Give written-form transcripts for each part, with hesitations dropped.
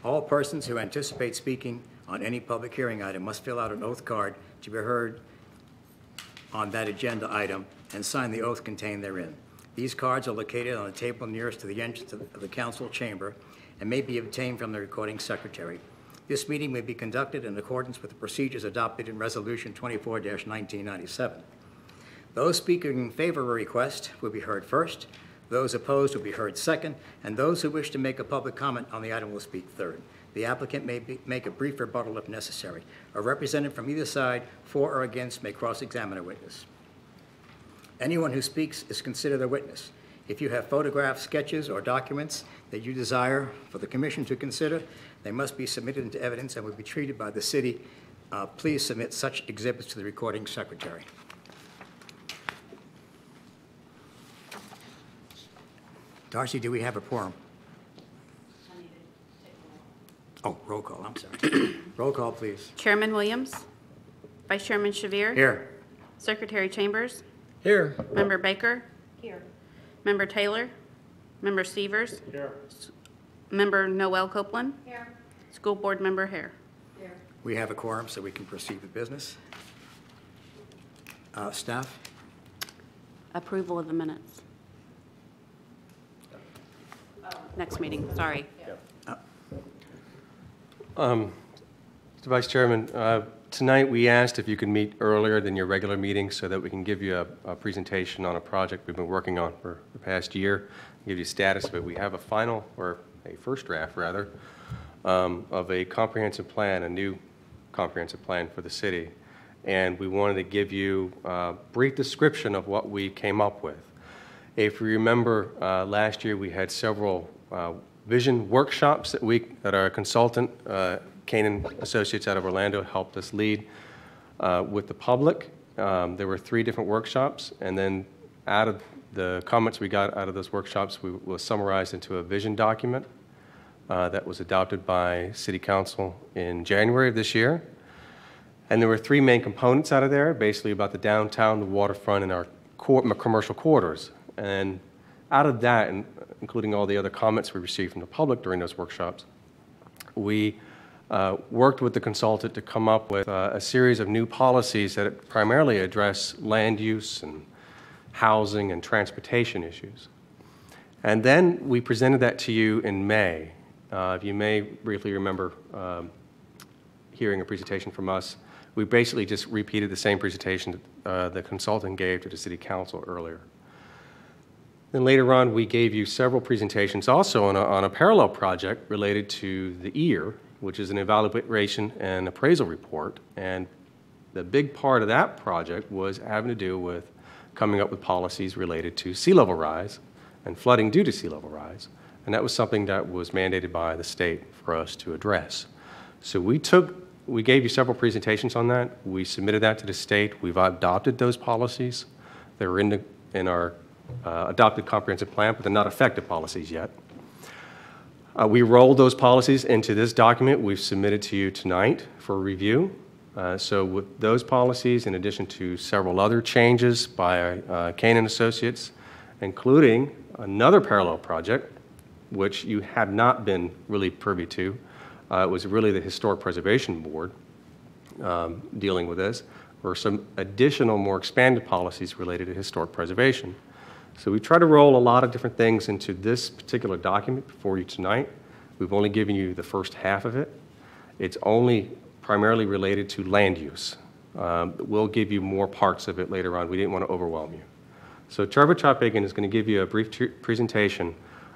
All persons who anticipate speaking on any public hearing item must fill out an oath card to be heard on that agenda item and sign the oath contained therein. These cards are located on the table nearest to the entrance of the council chamber and may be obtained from the recording secretary. This meeting may be conducted in accordance with the procedures adopted in Resolution 24-1997. Those speaking in favor of a request will be heard first, those opposed will be heard second, and those who wish to make a public comment on the item will speak third. The applicant may make a brief rebuttal if necessary. A representative from either side, for or against, may cross-examine a witness. Anyone who speaks is considered a witness. If you have photographs, sketches, or documents that you desire for the commission to consider, they must be submitted into evidence and will be treated by the city. Please submit such exhibits to the recording secretary. Darcy, do we have a quorum? Oh, roll call, I'm sorry. Roll call, please. Chairman Williams. Vice Chairman Shavir. Here. Secretary Chambers. Here. Member Baker. Here. Member Taylor. Member Severs. Here. Member Noel Copeland. Here. School Board Member Hare. Here. We have a quorum, so we can proceed with business. Staff? Approval of the minutes. Next meeting, sorry. Mr. Vice Chairman, tonight we asked if you could meet earlier than your regular meeting so that we can give you a presentation on a project we've been working on for the past year, give you status of it. We have a final, or a first draft rather, of a comprehensive plan, a new comprehensive plan for the city. And we wanted to give you a brief description of what we came up with. If you remember, last year we had several vision workshops that our consultant, Canaan Associates out of Orlando, helped us lead with the public. There were 3 different workshops, and then out of the comments we got out of those workshops, we was summarized into a vision document that was adopted by City Council in January of this year. And there were 3 main components out of there, basically about the downtown, the waterfront, and our commercial corridors. And out of that, and including all the other comments we received from the public during those workshops, we worked with the consultant to come up with a series of new policies that primarily address land use and housing and transportation issues. And then we presented that to you in May. If you may briefly remember hearing a presentation from us, we basically just repeated the same presentation the consultant gave to the City Council earlier. Then later on, we gave you several presentations also on a parallel project related to the EAR, which is an evaluation and appraisal report. And the big part of that project was having to do with coming up with policies related to sea level rise and flooding due to sea level rise. And that was something that was mandated by the state for us to address. So we gave you several presentations on that. We submitted that to the state. We've adopted those policies. They're in our adopted comprehensive plan, but they're not effective policies yet. We rolled those policies into this document we've submitted to you tonight for review. So with those policies, in addition to several other changes by Canaan Associates, including another parallel project, which you had not been really privy to. It was really the Historic Preservation Board dealing with this, or some additional, more expanded policies related to historic preservation. So we try to roll a lot of different things into this particular document before you tonight. We've only given you the first half of it. It's only primarily related to land use. We'll give you more parts of it later on. We didn't want to overwhelm you. So Trevor Chopagin is going to give you a brief presentation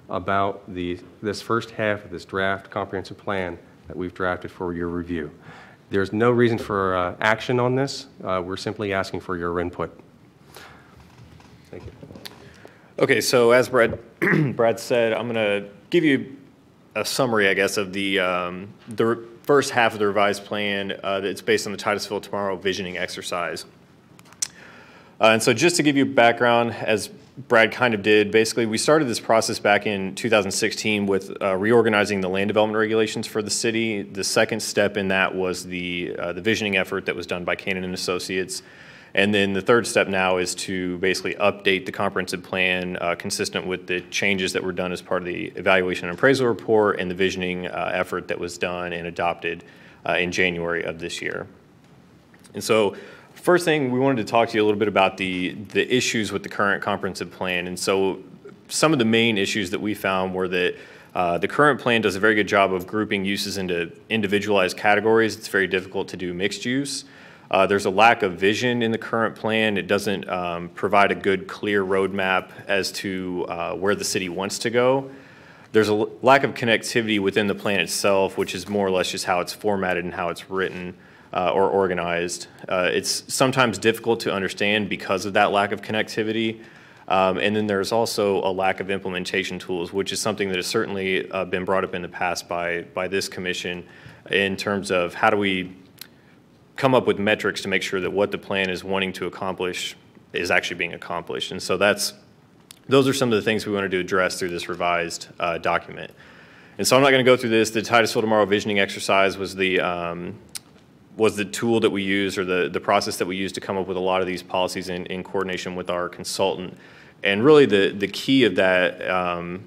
about this first half of this draft comprehensive plan that we've drafted for your review. There's no reason for action on this. We're simply asking for your input. Thank you. Okay, so as Brad said, I'm going to give you a summary, I guess, of the first half of the revised plan that's based on the Titusville Tomorrow visioning exercise. And so just to give you background, as Brad kind of did, basically we started this process back in 2016 with reorganizing the land development regulations for the city. The second step in that was the visioning effort that was done by Canaan and Associates. And then the third step now is to basically update the comprehensive plan consistent with the changes that were done as part of the evaluation and appraisal report and the visioning effort that was done and adopted in January of this year. And so first thing, we wanted to talk to you a little bit about the issues with the current comprehensive plan. And so some of the main issues that we found were that the current plan does a very good job of grouping uses into individualized categories. It's very difficult to do mixed use. There's a lack of vision in the current plan. It doesn't provide a good, clear roadmap as to where the city wants to go. There's a lack of connectivity within the plan itself, which is more or less just how it's formatted and how it's written or organized. It's sometimes difficult to understand because of that lack of connectivity. And then there's also a lack of implementation tools, which is something that has certainly been brought up in the past by this commission in terms of how do we come up with metrics to make sure that what the plan is wanting to accomplish is actually being accomplished. And so those are some of the things we wanted to address through this revised document. And so I'm not going to go through this. The Titusville Tomorrow visioning exercise was the tool that we used, or the process that we used to come up with a lot of these policies in coordination with our consultant. And really the key of that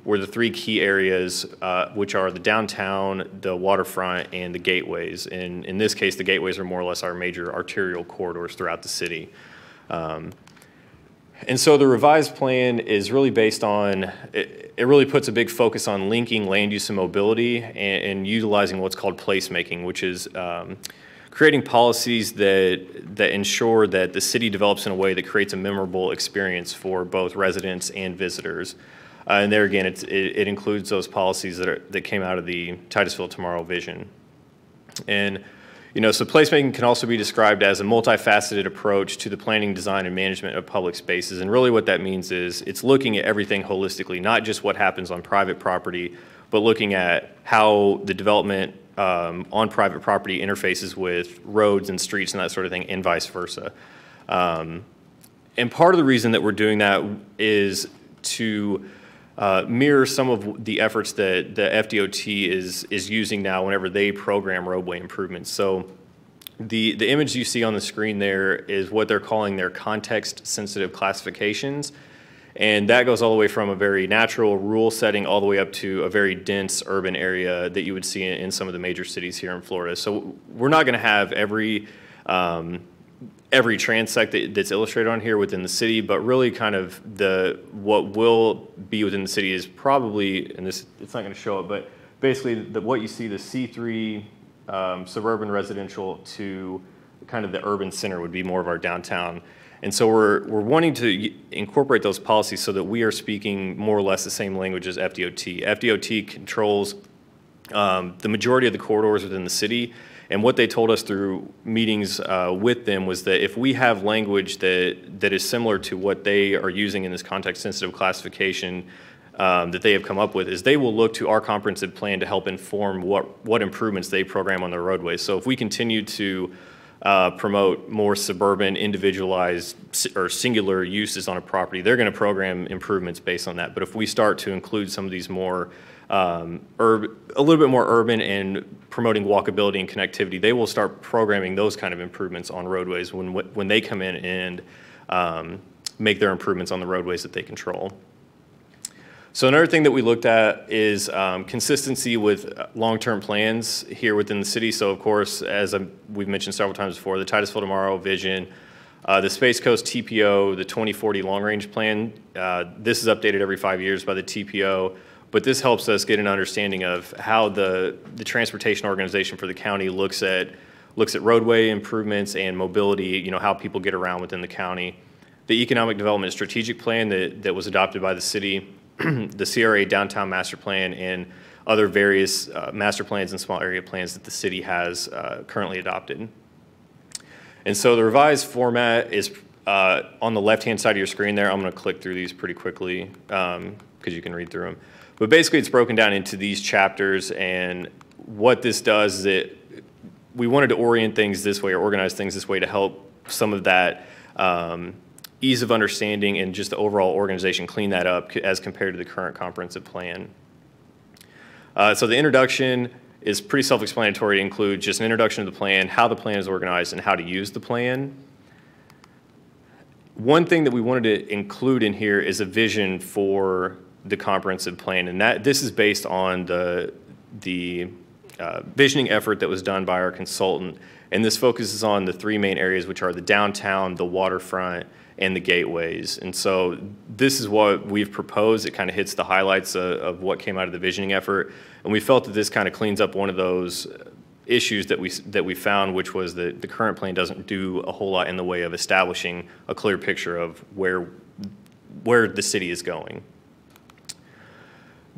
were the three key areas, which are the downtown, the waterfront, and the gateways. And in this case, the gateways are more or less our major arterial corridors throughout the city. And so the revised plan is really based on, it really puts a big focus on linking land use and mobility and utilizing what's called placemaking, which is creating policies that ensure that the city develops in a way that creates a memorable experience for both residents and visitors. And there again, it includes those policies that came out of the Titusville Tomorrow vision. And so placemaking can also be described as a multifaceted approach to the planning, design, and management of public spaces. And really what that means is it's looking at everything holistically, not just what happens on private property, but looking at how the development on private property interfaces with roads and streets and that sort of thing, and vice versa. And part of the reason that we're doing that is to mirror some of the efforts that the FDOT is using now whenever they program roadway improvements. So the image you see on the screen there is what they're calling their context-sensitive classifications. And that goes all the way from a very natural rural setting all the way up to a very dense urban area that you would see in some of the major cities here in Florida. So we're not going to have every transect that's illustrated on here within the city, but really kind of what will be within the city is probably, and it's not going to show it, but basically what you see, the C3 suburban residential to kind of the urban center would be more of our downtown. And so we're wanting to incorporate those policies so that we are speaking more or less the same language as FDOT. FDOT controls the majority of the corridors within the city, and what they told us through meetings with them was that if we have language that is similar to what they are using in this context-sensitive classification that they have come up with, is they will look to our comprehensive plan to help inform what improvements they program on their roadways. So if we continue to promote more suburban, individualized, or singular uses on a property, they're going to program improvements based on that. But if we start to include some of these more a little bit more urban and promoting walkability and connectivity, they will start programming those kind of improvements on roadways when they come in and make their improvements on the roadways that they control. So another thing that we looked at is consistency with long-term plans here within the city. So of course, as we've mentioned several times before, the Titusville Tomorrow vision, the Space Coast TPO, the 2040 long-range plan, this is updated every 5 years by the TPO, but this helps us get an understanding of how the transportation organization for the county looks at roadway improvements and mobility, how people get around within the county. The Economic Development Strategic Plan that was adopted by the city, the CRA Downtown Master Plan, and other various master plans and small area plans that the city has currently adopted. And so the revised format is on the left-hand side of your screen there. I'm going to click through these pretty quickly because you can read through them. But basically it's broken down into these chapters, and what this does is we wanted to orient things this way or organize things this way to help some of that ease of understanding and just the overall organization clean that up as compared to the current comprehensive plan. So the introduction is pretty self-explanatory. It includes just an introduction to the plan, how the plan is organized, and how to use the plan. one thing that we wanted to include in here is a vision for the comprehensive plan, and this is based on the visioning effort that was done by our consultant, and this focuses on the three main areas, which are the downtown, the waterfront, and the gateways. And so this is what we've proposed. It kind of hits the highlights of what came out of the visioning effort, and we felt that this kind of cleans up one of those issues that we found, which was that the current plan doesn't do a whole lot in the way of establishing a clear picture of where the city is going.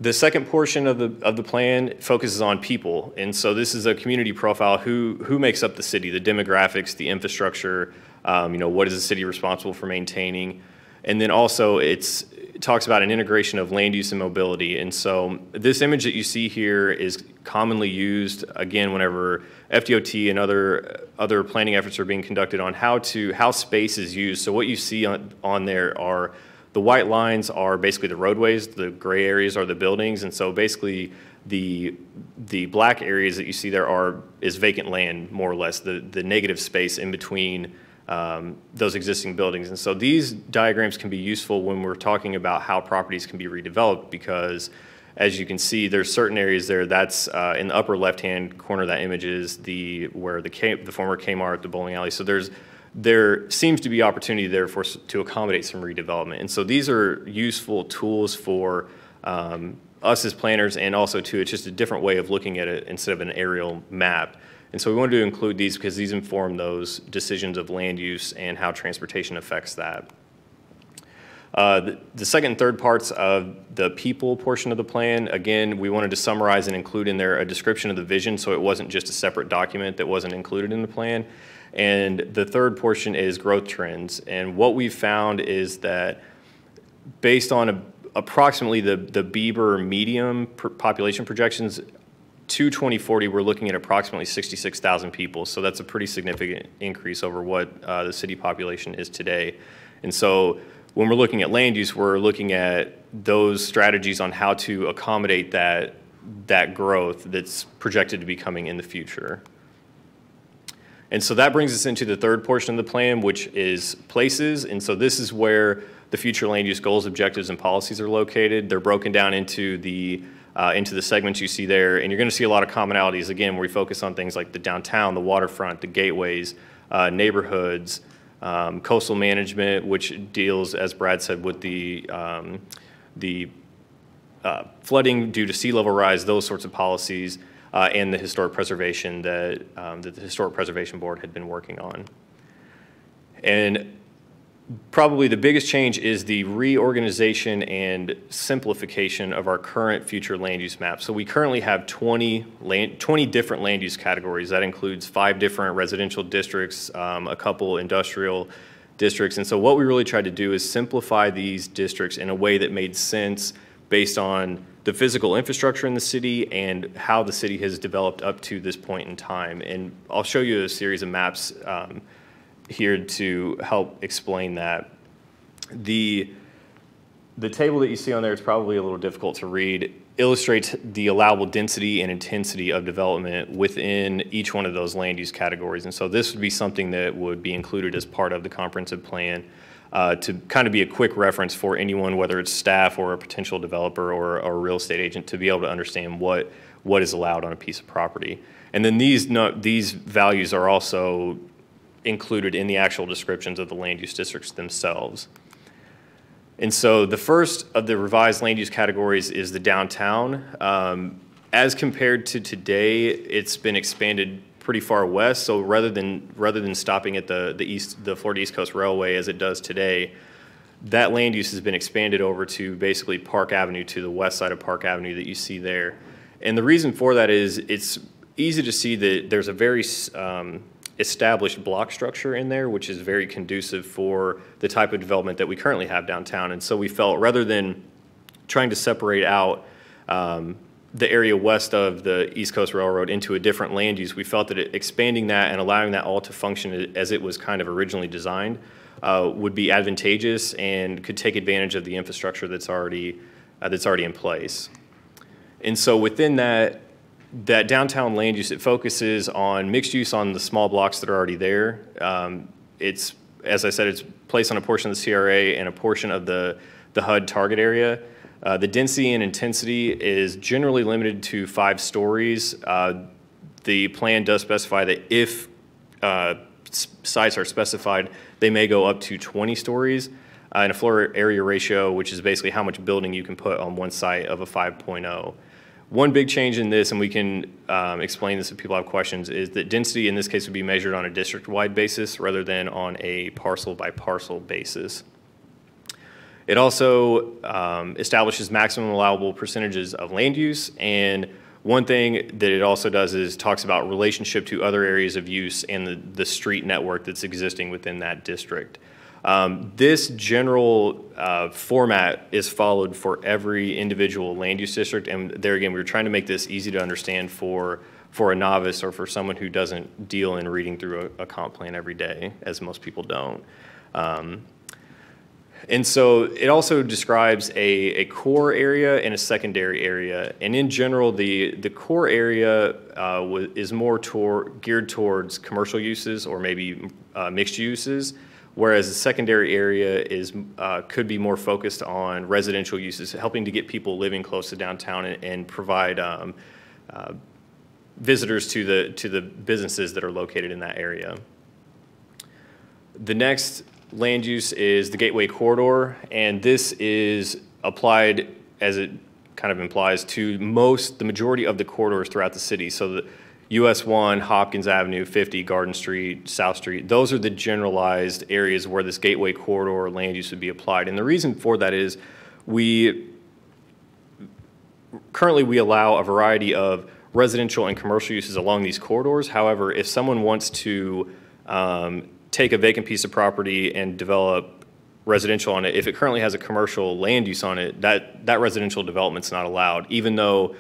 The second portion of the plan focuses on people, and so this is a community profile: who makes up the city, the demographics, the infrastructure. What is the city responsible for maintaining, and then also it talks about an integration of land use and mobility. And so this image that you see here is commonly used again whenever FDOT and other planning efforts are being conducted on how space is used. So what you see on there are the white lines are basically the roadways, the gray areas are the buildings, and so basically the black areas that you see there is vacant land, more or less, the negative space in between those existing buildings. And so these diagrams can be useful when we're talking about how properties can be redeveloped, because as you can see, there's certain areas there that's in the upper left-hand corner of that image is where the former Kmart, the bowling alley. So there seems to be opportunity there to accommodate some redevelopment. And so these are useful tools for us as planners, and also it's just a different way of looking at it instead of an aerial map. And so we wanted to include these because these inform those decisions of land use and how transportation affects that. The second and third parts of the people portion of the plan, again, we wanted to summarize and include in there a description of the vision, so it wasn't just a separate document that wasn't included in the plan. And the third portion is growth trends. And what we've found is that based on approximately the Bieber medium population projections, to 2040, we're looking at approximately 66,000 people. So that's a pretty significant increase over what the city population is today. And so when we're looking at land use, we're looking at those strategies on how to accommodate that growth that's projected to be coming in the future. And so that brings us into the third portion of the plan, which is places. And so this is where the future land use goals, objectives, and policies are located. They're broken down into the segments you see there, and you're going to see a lot of commonalities, again, where we focus on things like the downtown, the waterfront, the gateways, neighborhoods, coastal management, which deals, as Brad said, with the flooding due to sea level rise, those sorts of policies, and the historic preservation that the Historic Preservation Board had been working on. And probably the biggest change is the reorganization and simplification of our current future land use map. So we currently have 20 different land use categories. That includes 5 different residential districts, a couple industrial districts. And so what we really tried to do is simplify these districts in a way that made sense based on the physical infrastructure in the city and how the city has developed up to this point in time. And I'll show you a series of maps here to help explain that. The table that you see on there is probably a little difficult to read, illustrates the allowable density and intensity of development within each one of those land use categories. And so this would be something that would be included as part of the comprehensive plan to kind of be a quick reference for anyone, whether it's staff or a potential developer or a real estate agent, to be able to understand what is allowed on a piece of property. And then these values are also included in the actual descriptions of the land use districts themselves. And so the first of the revised land use categories is the downtown. As compared to today, it's been expanded pretty far west. So rather than stopping at the Florida East Coast Railway as it does today, that land use has been expanded over to basically Park Avenue, to the west side of Park Avenue that you see there. And the reason for that is it's easy to see that there's a very established block structure in there, which is very conducive for the type of development that we currently have downtown. And so we felt, rather than trying to separate out the area west of the East Coast Railroad into a different land use, we felt that expanding that and allowing that all to function as it was kind of originally designed would be advantageous and could take advantage of the infrastructure that's already in place. And so within that downtown land use, it focuses on mixed use on the small blocks that are already there. It's as I said, it's placed on a portion of the CRA and a portion of the HUD target area. The density and intensity is generally limited to 5 stories. The plan does specify that if sites are specified, they may go up to 20 stories. And a floor area ratio, which is basically how much building you can put on one site, of a 5.0. One big change in this, and we can explain this if people have questions, is that density in this case would be measured on a district-wide basis rather than on a parcel-by-parcel basis. It also establishes maximum allowable percentages of land use, and one thing that it also does is talks about relationship to other areas of use and the street network that's existing within that district. This general format is followed for every individual land use district, and there again, we were trying to make this easy to understand for a novice or for someone who doesn't deal in reading through a comp plan every day, as most people don't. And so it also describes a core area and a secondary area. And in general, the core area is more geared towards commercial uses or maybe mixed uses, whereas the secondary area could be more focused on residential uses, helping to get people living close to downtown and provide visitors to the businesses that are located in that area. The next land use is the Gateway Corridor, and this is applied, as it kind of implies, to the majority of the corridors throughout the city. So the US 1, Hopkins Avenue, 50, Garden Street, South Street, those are the generalized areas where this Gateway Corridor land use would be applied. And the reason for that is currently we allow a variety of residential and commercial uses along these corridors. However, if someone wants to take a vacant piece of property and develop residential on it, if it currently has a commercial land use on it, that residential development's not allowed, even though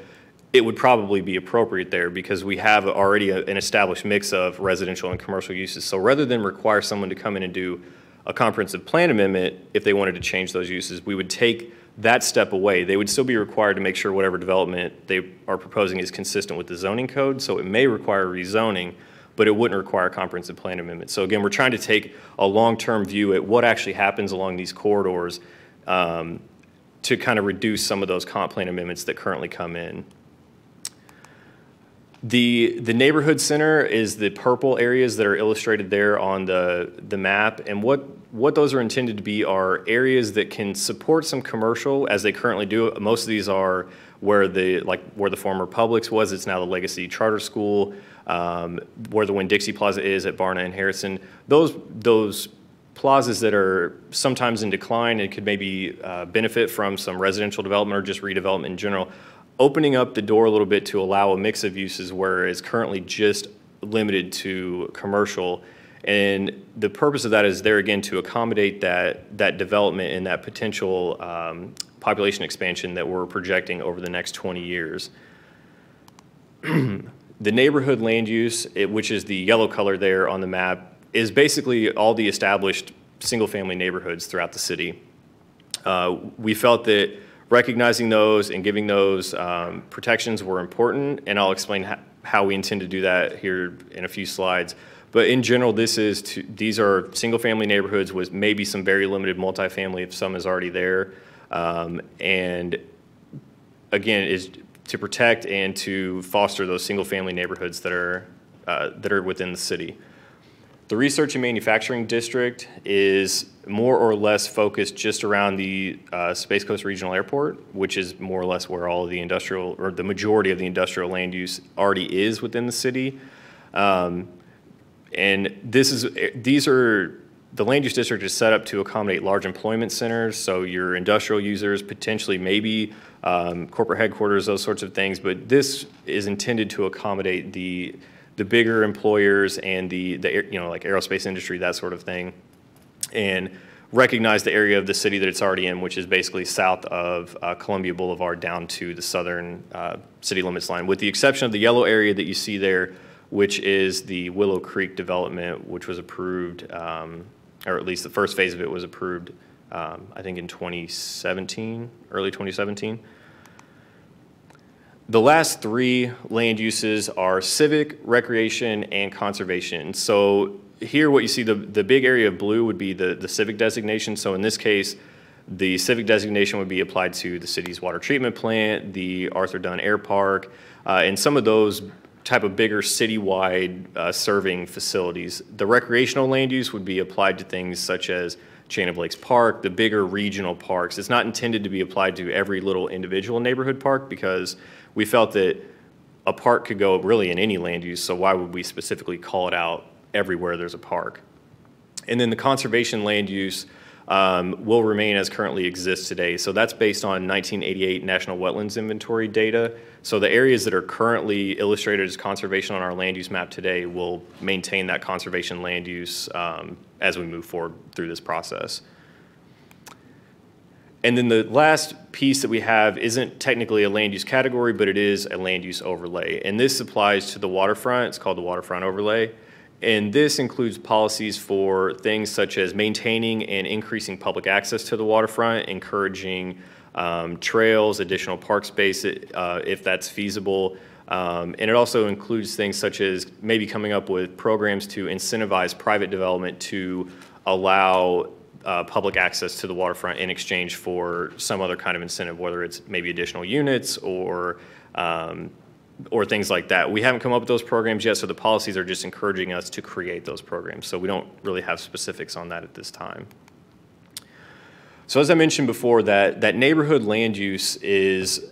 it would probably be appropriate there because we have already an established mix of residential and commercial uses. So rather than require someone to come in and do a comprehensive plan amendment, if they wanted to change those uses, we would take that step away. They would still be required to make sure whatever development they are proposing is consistent with the zoning code, so it may require rezoning, but it wouldn't require a comprehensive plan amendment. So again, we're trying to take a long-term view at what actually happens along these corridors to kind of reduce some of those comp plan amendments that currently come in. The neighborhood center is the purple areas that are illustrated there on the map, and what those are intended to be are areas that can support some commercial, as they currently do. Most of these are where the former Publix was. It's now the Legacy Charter School. Where the Winn-Dixie Plaza is at Barna and Harrison. Those plazas that are sometimes in decline and could maybe benefit from some residential development or just redevelopment in general, opening up the door a little bit to allow a mix of uses where it's currently just limited to commercial. And the purpose of that is there again to accommodate that development and that potential population expansion that we're projecting over the next 20 years. The neighborhood land use, which is the yellow color there on the map, is basically all the established single-family neighborhoods throughout the city. We felt that recognizing those and giving those protections were important, and I'll explain how we intend to do that here in a few slides. But in general, these are single-family neighborhoods with maybe some very limited multifamily if some is already there, and again is to protect and to foster those single-family neighborhoods that are within the city. The Research and Manufacturing District is more or less focused just around the Space Coast Regional Airport, which is more or less where all of the industrial, or the majority of the industrial land use already is within the city. And the land use district is set up to accommodate large employment centers, so your industrial users, potentially maybe corporate headquarters, those sorts of things, but this is intended to accommodate the bigger employers and the like aerospace industry, that sort of thing, and recognize the area of the city that it's already in, which is basically south of Columbia Boulevard down to the southern city limits line, with the exception of the yellow area that you see there, which is the Willow Creek development, which was approved, or at least the first phase of it was approved, I think in 2017, early 2017. The last 3 land uses are civic, recreation, and conservation. So here what you see, the big area of blue would be the civic designation. So in this case, the civic designation would be applied to the city's water treatment plant, the Arthur Dunn Air Park, and some of those type of bigger citywide serving facilities. The recreational land use would be applied to things such as Chain of Lakes Park, the bigger regional parks. It's not intended to be applied to every little individual neighborhood park because we felt that a park could go really in any land use, so why would we specifically call it out everywhere there's a park? And then the conservation land use will remain as currently exists today. So that's based on 1988 National Wetlands Inventory data. So the areas that are currently illustrated as conservation on our land use map today will maintain that conservation land use as we move forward through this process. And then the last piece that we have isn't technically a land use category, but it is a land use overlay. And this applies to the waterfront. It's called the waterfront overlay. And this includes policies for things such as maintaining and increasing public access to the waterfront, encouraging trails, additional park space if that's feasible. And it also includes things such as maybe coming up with programs to incentivize private development to allow public access to the waterfront in exchange for some other kind of incentive, whether it's maybe additional units or things like that. We haven't come up with those programs yet, so the policies are just encouraging us to create those programs. So we don't really have specifics on that at this time. So as I mentioned before, that neighborhood land use is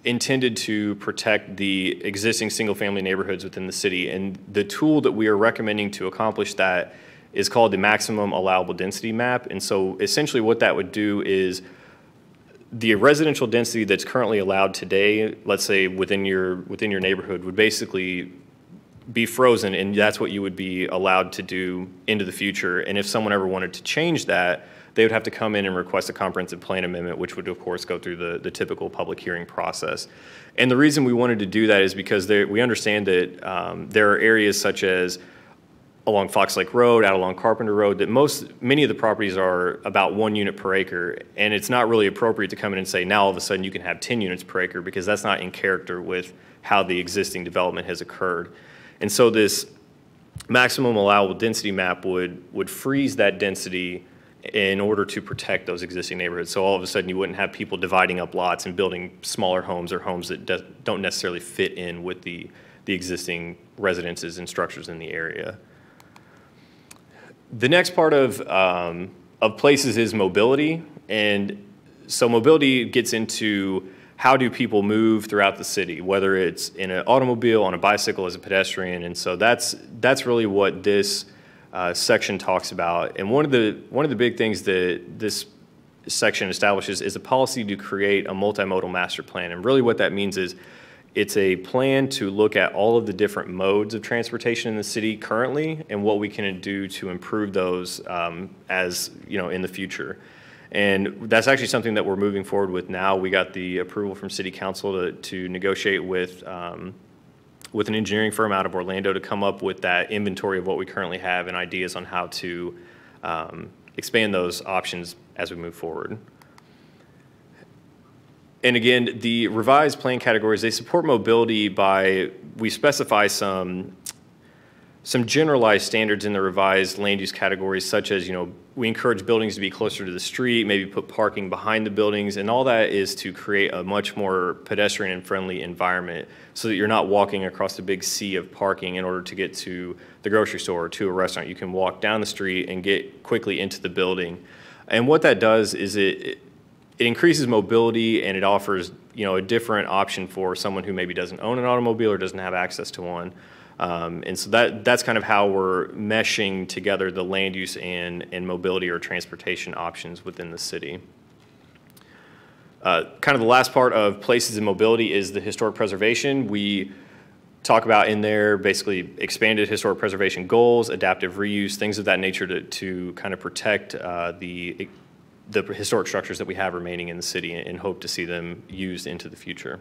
intended to protect the existing single-family neighborhoods within the city. And the tool that we are recommending to accomplish that is called the maximum allowable density map. And so essentially what that would do is the residential density that's currently allowed today, let's say within your neighborhood, would basically be frozen, and that's what you would be allowed to do into the future. And if someone ever wanted to change that, they would have to come in and request a comprehensive plan amendment, which would of course go through the typical public hearing process. And the reason we wanted to do that is because we understand that there are areas such as along Fox Lake Road, out along Carpenter Road, that many of the properties are about 1 unit per acre, and it's not really appropriate to come in and say now all of a sudden you can have 10 units per acre, because that's not in character with how the existing development has occurred. And so this maximum allowable density map would freeze that density in order to protect those existing neighborhoods. So all of a sudden you wouldn't have people dividing up lots and building smaller homes or homes that don't necessarily fit in with the existing residences and structures in the area. The next part of places is mobility, and so mobility gets into how do people move throughout the city, whether it's in an automobile, on a bicycle, as a pedestrian, and so that's really what this section talks about. And one of the big things that this section establishes is a policy to create a multimodal master plan, and really what that means is it's a plan to look at all of the different modes of transportation in the city currently and what we can do to improve those as in the future. And that's actually something that we're moving forward with now. We got the approval from City Council to negotiate with an engineering firm out of Orlando to come up with that inventory of what we currently have and ideas on how to expand those options as we move forward. And again, the revised plan categories, they support mobility we specify some generalized standards in the revised land use categories, such as, we encourage buildings to be closer to the street, maybe put parking behind the buildings, and all that is to create a much more pedestrian and friendly environment so that you're not walking across a big sea of parking in order to get to the grocery store or to a restaurant. You can walk down the street and get quickly into the building. And what that does is it increases mobility, and it offers a different option for someone who maybe doesn't own an automobile or doesn't have access to one. And so that's kind of how we're meshing together the land use and mobility or transportation options within the city. Kind of the last part of places and mobility is the historic preservation. We talk about in there basically expanded historic preservation goals, adaptive reuse, things of that nature to kind of protect the historic structures that we have remaining in the city and hope to see them used into the future.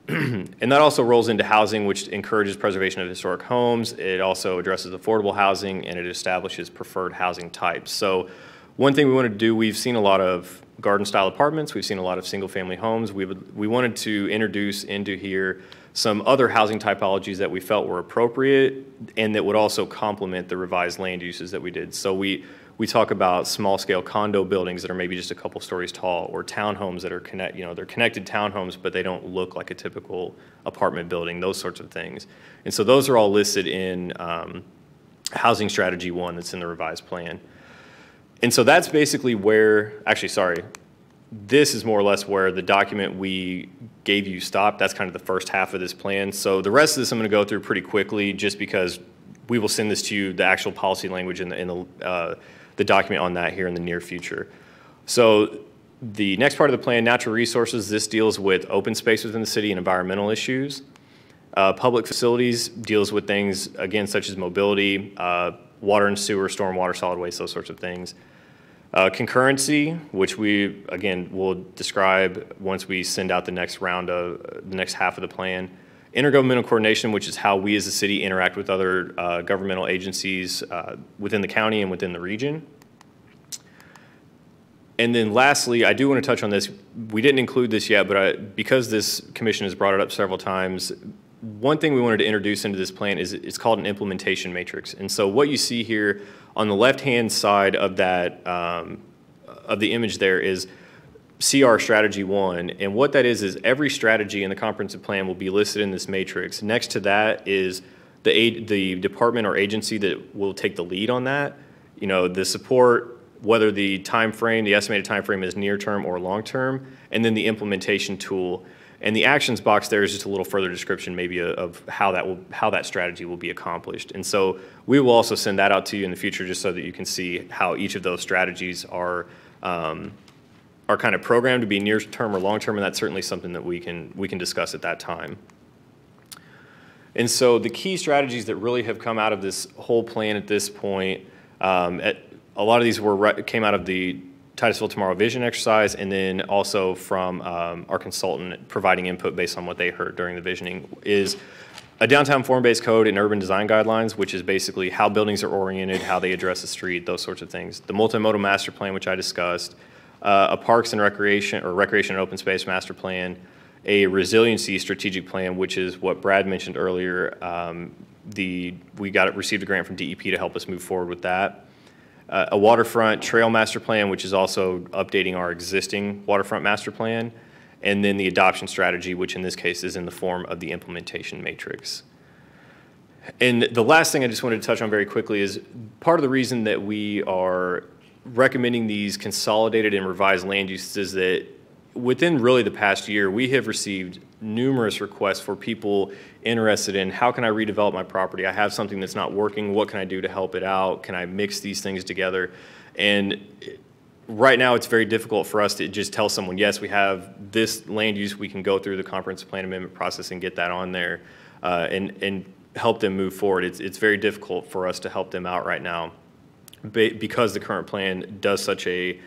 And that also rolls into housing, which encourages preservation of historic homes. It also addresses affordable housing, and it establishes preferred housing types. So one thing we wanted to do, we've seen a lot of garden-style apartments. We've seen a lot of single-family homes. We wanted to introduce into here some other housing typologies that we felt were appropriate and that would also complement the revised land uses that we did. So we talk about small-scale condo buildings that are maybe just a couple stories tall, or townhomes that are they're connected townhomes, but they don't look like a typical apartment building, those sorts of things. And so those are all listed in Housing Strategy 1 that's in the revised plan. And so that's basically where, actually, sorry, this is more or less where the document we gave you stopped. That's kind of the first half of this plan. So the rest of this I'm going to go through pretty quickly, just because we will send this to you, the actual policy language in the document on that here in the near future. So the next part of the plan, natural resources, this deals with open space within the city and environmental issues. Public facilities deals with things, again, such as mobility, water and sewer, stormwater, solid waste, those sorts of things. Concurrency, which we, again, will describe once we send out the next round of, the next half of the plan. Intergovernmental coordination, which is how we as a city interact with other governmental agencies within the county and within the region. And then lastly, I do want to touch on this. We didn't include this yet, but because this commission has brought it up several times, one thing we wanted to introduce into this plan is it's called an implementation matrix. And so what you see here on the left-hand side of that, of the image there is CR Strategy 1. And what that is every strategy in the comprehensive plan will be listed in this matrix. Next to that is the department or agency that will take the lead on that. You know, the support, whether the time frame, the estimated time frame is near term or long term, and then the implementation tool. And the actions box there is just a little further description maybe of how that strategy will be accomplished. And so we will also send that out to you in the future just so that you can see how each of those strategies are kind of programmed to be near term or long term, and that's certainly something that we can discuss at that time. And so the key strategies that really have come out of this whole plan at this point, a lot of these came out of the Titusville Tomorrow Vision exercise, and then also from our consultant providing input based on what they heard during the visioning, is a downtown form-based code and urban design guidelines, which is basically how buildings are oriented, how they address the street, those sorts of things. The multimodal master plan, which I discussed, a parks and recreation and open space master plan, a resiliency strategic plan, which is what Brad mentioned earlier. We received a grant from DEP to help us move forward with that. A waterfront trail master plan, which is also updating our existing waterfront master plan, and then the adoption strategy, which in this case is in the form of the implementation matrix. And the last thing I just wanted to touch on very quickly is part of the reason that we are recommending these consolidated and revised land uses is that within really the past year, we have received numerous requests for people interested in how can I redevelop my property? I have something that's not working. What can I do to help it out? Can I mix these things together? And right now it's very difficult for us to just tell someone, yes, we have this land use, we can go through the comprehensive plan amendment process and get that on there and help them move forward. It's very difficult for us to help them out right now because the current plan does such a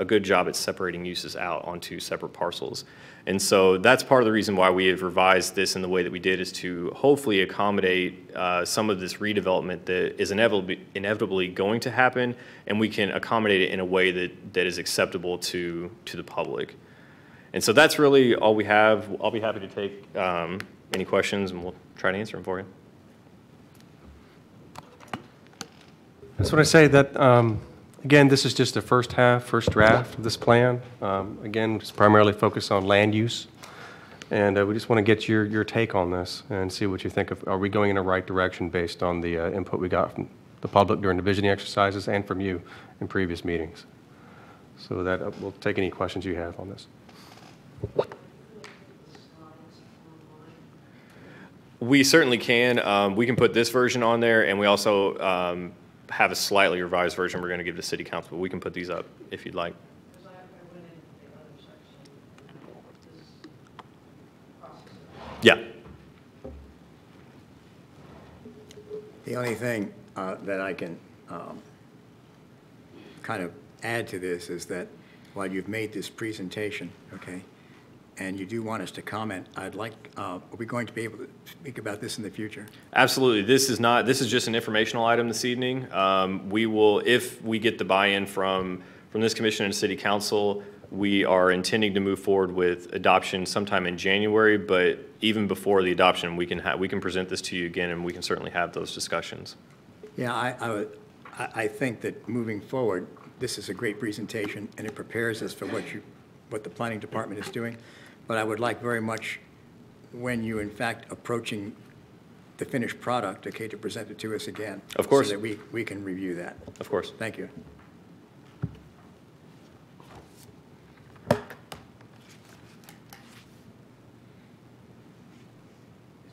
good job at separating uses out onto separate parcels. And so that's part of the reason why we have revised this in the way that we did, is to hopefully accommodate some of this redevelopment that is inevitably going to happen, and we can accommodate it in a way that is acceptable to the public. And so that's really all we have. I'll be happy to take any questions, and we'll try to answer them for you. I just want to say that, again, this is just the first draft of this plan. Again, it's primarily focused on land use. And we just want to get your take on this and see what you think of, are we going in the right direction based on the input we got from the public during the visioning exercises and from you in previous meetings. So that we'll take any questions you have on this. We certainly can. We can put this version on there, and we also have a slightly revised version we're going to give to City Council, but we can put these up if you'd like. Yeah. The only thing that I can kind of add to this is that while you've made this presentation, okay, and you do want us to comment, I'd like, are we going to be able to speak about this in the future? Absolutely. This is just an informational item this evening. We will, if we get the buy-in from this commission and city council, We are intending to move forward with adoption sometime in January, but even before the adoption, we can present this to you again, and we can certainly have those discussions. Yeah, I think that moving forward, this is a great presentation, and it prepares us for what the planning department is doing. But I would like very much, when you in fact approaching the finished product, okay, to present it to us again. Of course. So that we can review that. Of course. Thank you.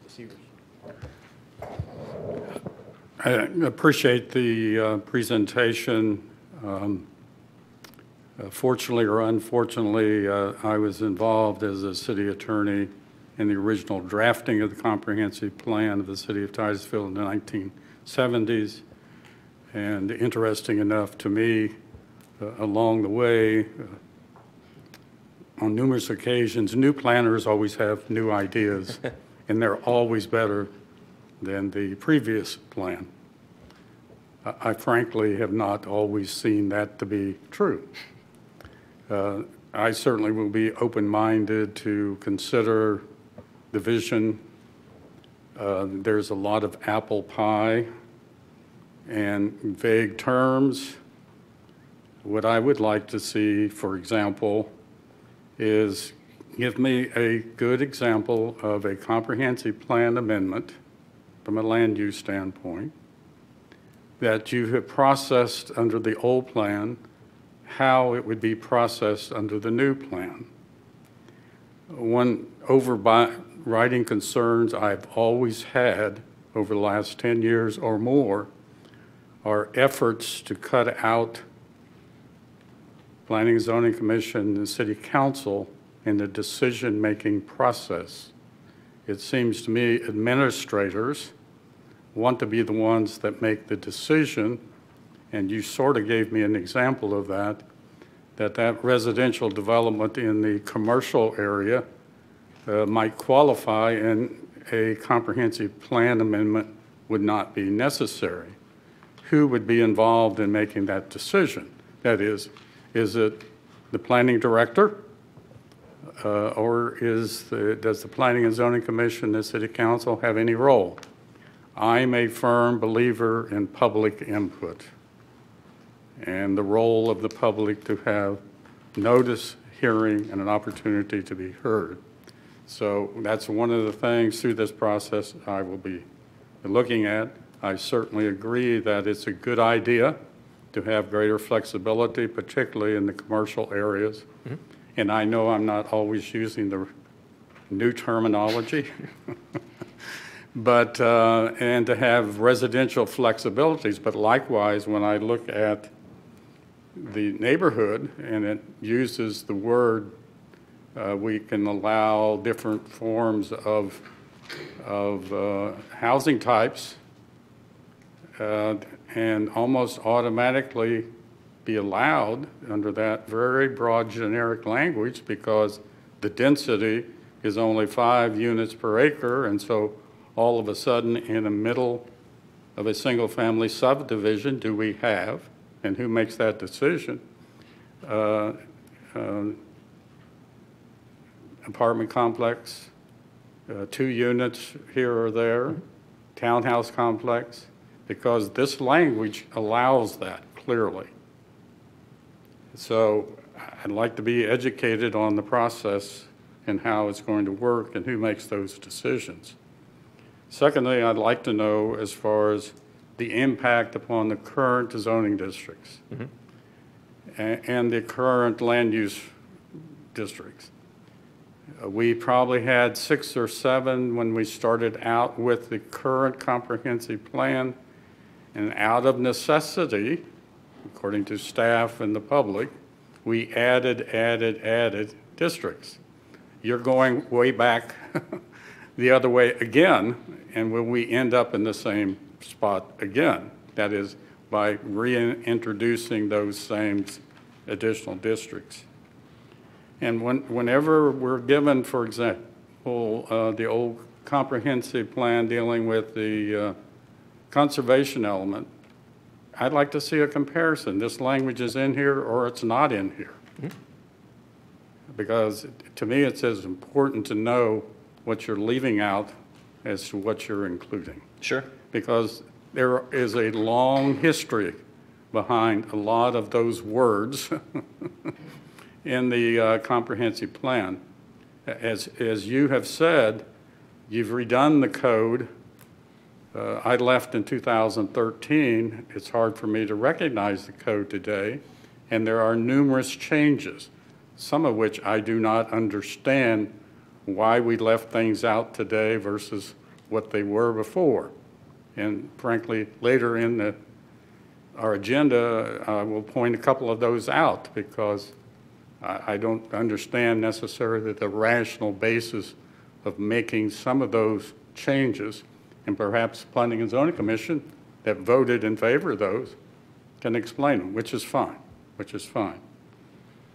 Mr. Severs. I appreciate the presentation. Fortunately or unfortunately, I was involved as a city attorney in the original drafting of the comprehensive plan of the city of Titusville in the 1970s. And interesting enough to me, along the way, on numerous occasions, new planners always have new ideas, and they're always better than the previous plan. I frankly have not always seen that to be true. I certainly will be open-minded to consider the vision. There's a lot of apple pie and vague terms. What I would like to see, for example, is give me a good example of a comprehensive plan amendment from a land use standpoint that you have processed under the old plan, how it would be processed under the new plan. One overriding concerns I've always had over the last 10 years or more are efforts to cut out Planning and Zoning Commission and City Council in the decision-making process. It seems to me administrators want to be the ones that make the decision, and you sort of gave me an example of that residential development in the commercial area might qualify and a comprehensive plan amendment would not be necessary. Who would be involved in making that decision? That is it the planning director or does the Planning and Zoning Commission, the City Council have any role? I'm a firm believer in public input and the role of the public to have notice, hearing, and an opportunity to be heard. So that's one of the things through this process I will be looking at. I certainly agree that it's a good idea to have greater flexibility, particularly in the commercial areas. Mm-hmm. And I know I'm not always using the new terminology. But, and to have residential flexibilities, but likewise, when I look at the neighborhood and it uses the word, we can allow different forms of housing types and almost automatically be allowed under that very broad generic language because the density is only 5 units per acre, and so all of a sudden, in the middle of a single-family subdivision, do we have, and who makes that decision, apartment complex, 2 units here or there, townhouse complex, because this language allows that clearly. So I'd like to be educated on the process and how it's going to work and who makes those decisions. Secondly, I'd like to know as far as the impact upon the current zoning districts mm-hmm. and the current land use districts. We probably had 6 or 7 when we started out with the current comprehensive plan, and out of necessity, according to staff and the public, we added districts. You're going way back the other way again, and will we end up in the same spot again? That is, by reintroducing those same additional districts. And whenever we're given, for example, the old comprehensive plan dealing with the conservation element, I'd like to see a comparison. This language is in here or it's not in here. Mm-hmm. because to me, it's as important to know what you're leaving out as to what you're including. Sure. Because there is a long history behind a lot of those words in the comprehensive plan. As you have said, you've redone the code. I left in 2013. It's hard for me to recognize the code today, and there are numerous changes, some of which I do not understand why we left things out today versus what they were before. And frankly, later in our agenda, I will point a couple of those out because I don't understand necessarily the rational basis of making some of those changes, and perhaps Planning and Zoning Commission that voted in favor of those can explain them, which is fine, which is fine.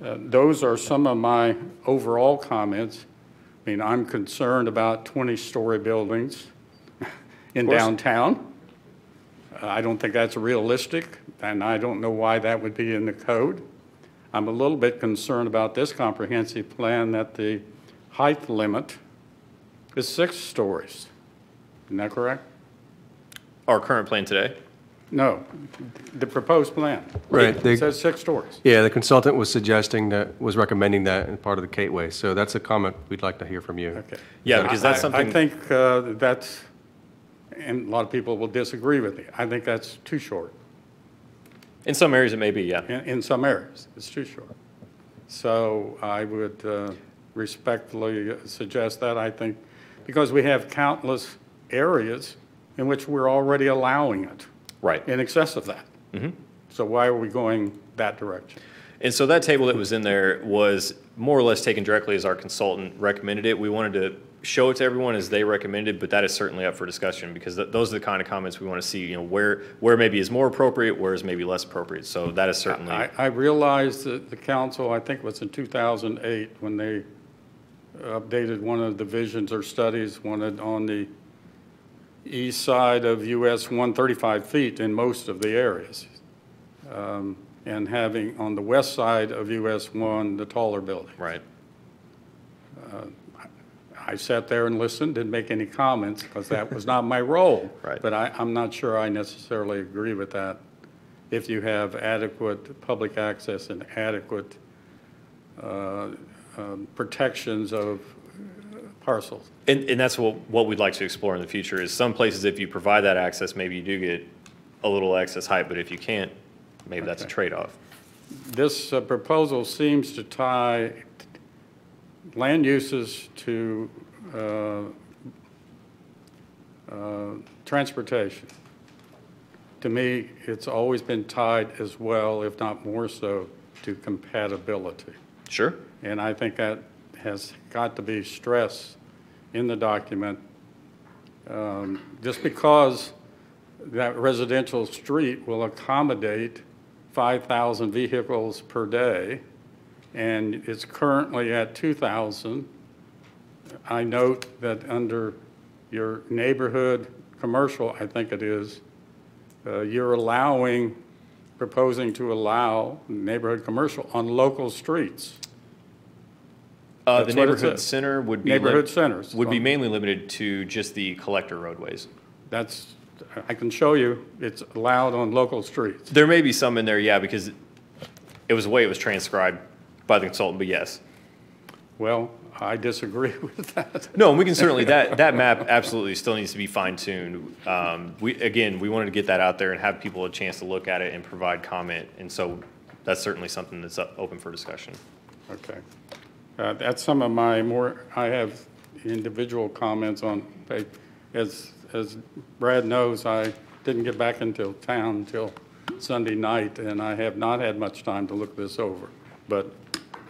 Those are some of my overall comments. I mean, I'm concerned about 20-story buildings in downtown. I don't think that's realistic, and I don't know why that would be in the code. I'm a little bit concerned about this comprehensive plan that the height limit is 6 stories. Isn't that correct? Our current plan today? No, the proposed plan. Right, It they- says 6 stories. Yeah, the consultant was recommending that in part of the Gateway, so that's a comment we'd like to hear from you. Okay. Yeah, because that's I something. think that's, and a lot of people will disagree with me. I think that's too short. In some areas, it may be, yeah. In some areas, it's too short. So I would respectfully suggest that, I think, because we have countless areas in which we're already allowing it Right. in excess of that. So why are we going that direction? And so that table that was in there was more or less taken directly as our consultant recommended it. We wanted to show it to everyone as they recommended, but that is certainly up for discussion because those are the kind of comments we want to see, you know, where maybe is more appropriate, where is maybe less appropriate. So that is certainly. I realized that the council, I think it was in 2008, when they updated one of the visions or studies, wanted on the east side of US 135 feet in most of the areas, and having on the west side of US 1 the taller building. Right. I sat there and listened, didn't make any comments because that was not my role. Right. But I'm not sure I necessarily agree with that. If you have adequate public access and adequate protections of parcels. And that's what we'd like to explore in the future is some places, if you provide that access, maybe you do get a little excess height, but if you can't, maybe that's a Okay. trade-off. This proposal seems to tie land uses to transportation. To me, it's always been tied as well, if not more so, to compatibility. Sure. And I think that has got to be stressed in the document. Just because that residential street will accommodate 5,000 vehicles per day, and it's currently at 2,000. I note that under your neighborhood commercial, I think it is, you're proposing to allow neighborhood commercial on local streets. The That's what it neighborhood says. center would be. Neighborhood centers. Would be mainly limited to just the collector roadways. That's, I can show you, it's allowed on local streets. There may be some in there, yeah, because it was the way it was transcribed by the consultant, but yes. Well, I disagree with that. No, and we can certainly, that map absolutely still needs to be fine-tuned. We wanted to get that out there and have people a chance to look at it and provide comment, and so that's certainly something that's open for discussion. Okay. That's some of my I have individual comments on, as Brad knows, I didn't get back into town until Sunday night, and I have not had much time to look this over, but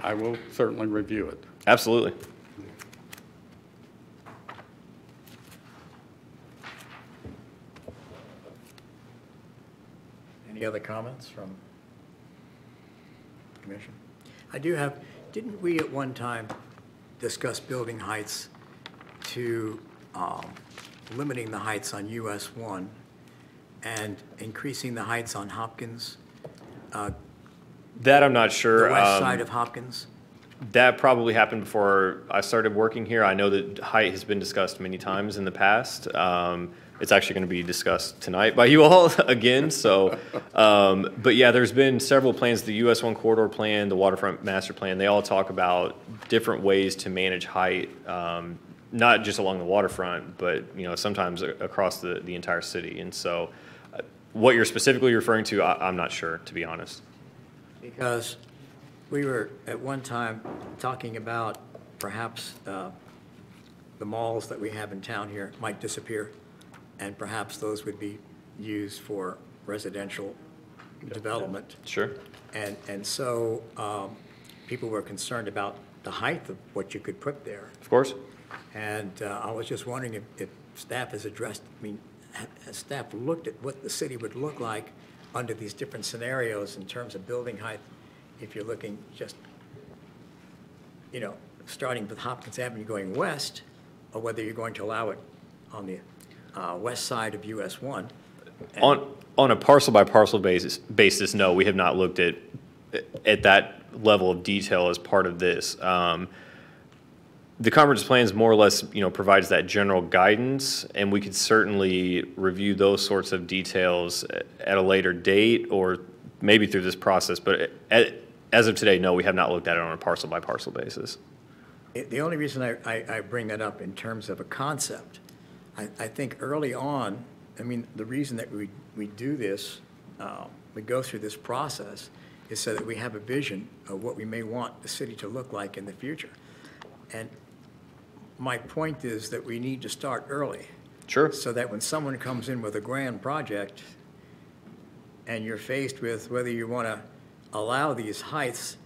I will certainly review it. Absolutely. Any other comments from the commission? I do have, didn't we at one time discuss building heights to limiting the heights on US 1 and increasing the heights on Hopkins, That I'm not the sure. west side of Hopkins? That probably happened before I started working here. I know that height has been discussed many times in the past. It's actually going to be discussed tonight by you all again. So, but yeah, there's been several plans, the US 1 corridor plan, the waterfront master plan, they all talk about different ways to manage height, not just along the waterfront, but sometimes across the entire city. And so what you're specifically referring to, I'm not sure, to be honest. Because we were at one time talking about perhaps the malls that we have in town here might disappear, and perhaps those would be used for residential development. Sure. And so people were concerned about the height of what you could put there. Of course. And I was just wondering if staff has addressed, has staff looked at what the city would look like under these different scenarios in terms of building height, if you're looking just, starting with Hopkins Avenue going west, or whether you're going to allow it on the west side of US 1. On a parcel by parcel basis, no, we have not looked at that level of detail as part of this. The comprehensive plans more or less, provides that general guidance, and we could certainly review those sorts of details at a later date or maybe through this process. But as of today, no, we have not looked at it on a parcel by parcel basis. The only reason I bring that up in terms of a concept, I think early on, the reason that we do this, we go through this process, is so that we have a vision of what we may want the city to look like in the future. And my point is that we need to start early. Sure. So that when someone comes in with a grand project and you're faced with whether you want to allow these heights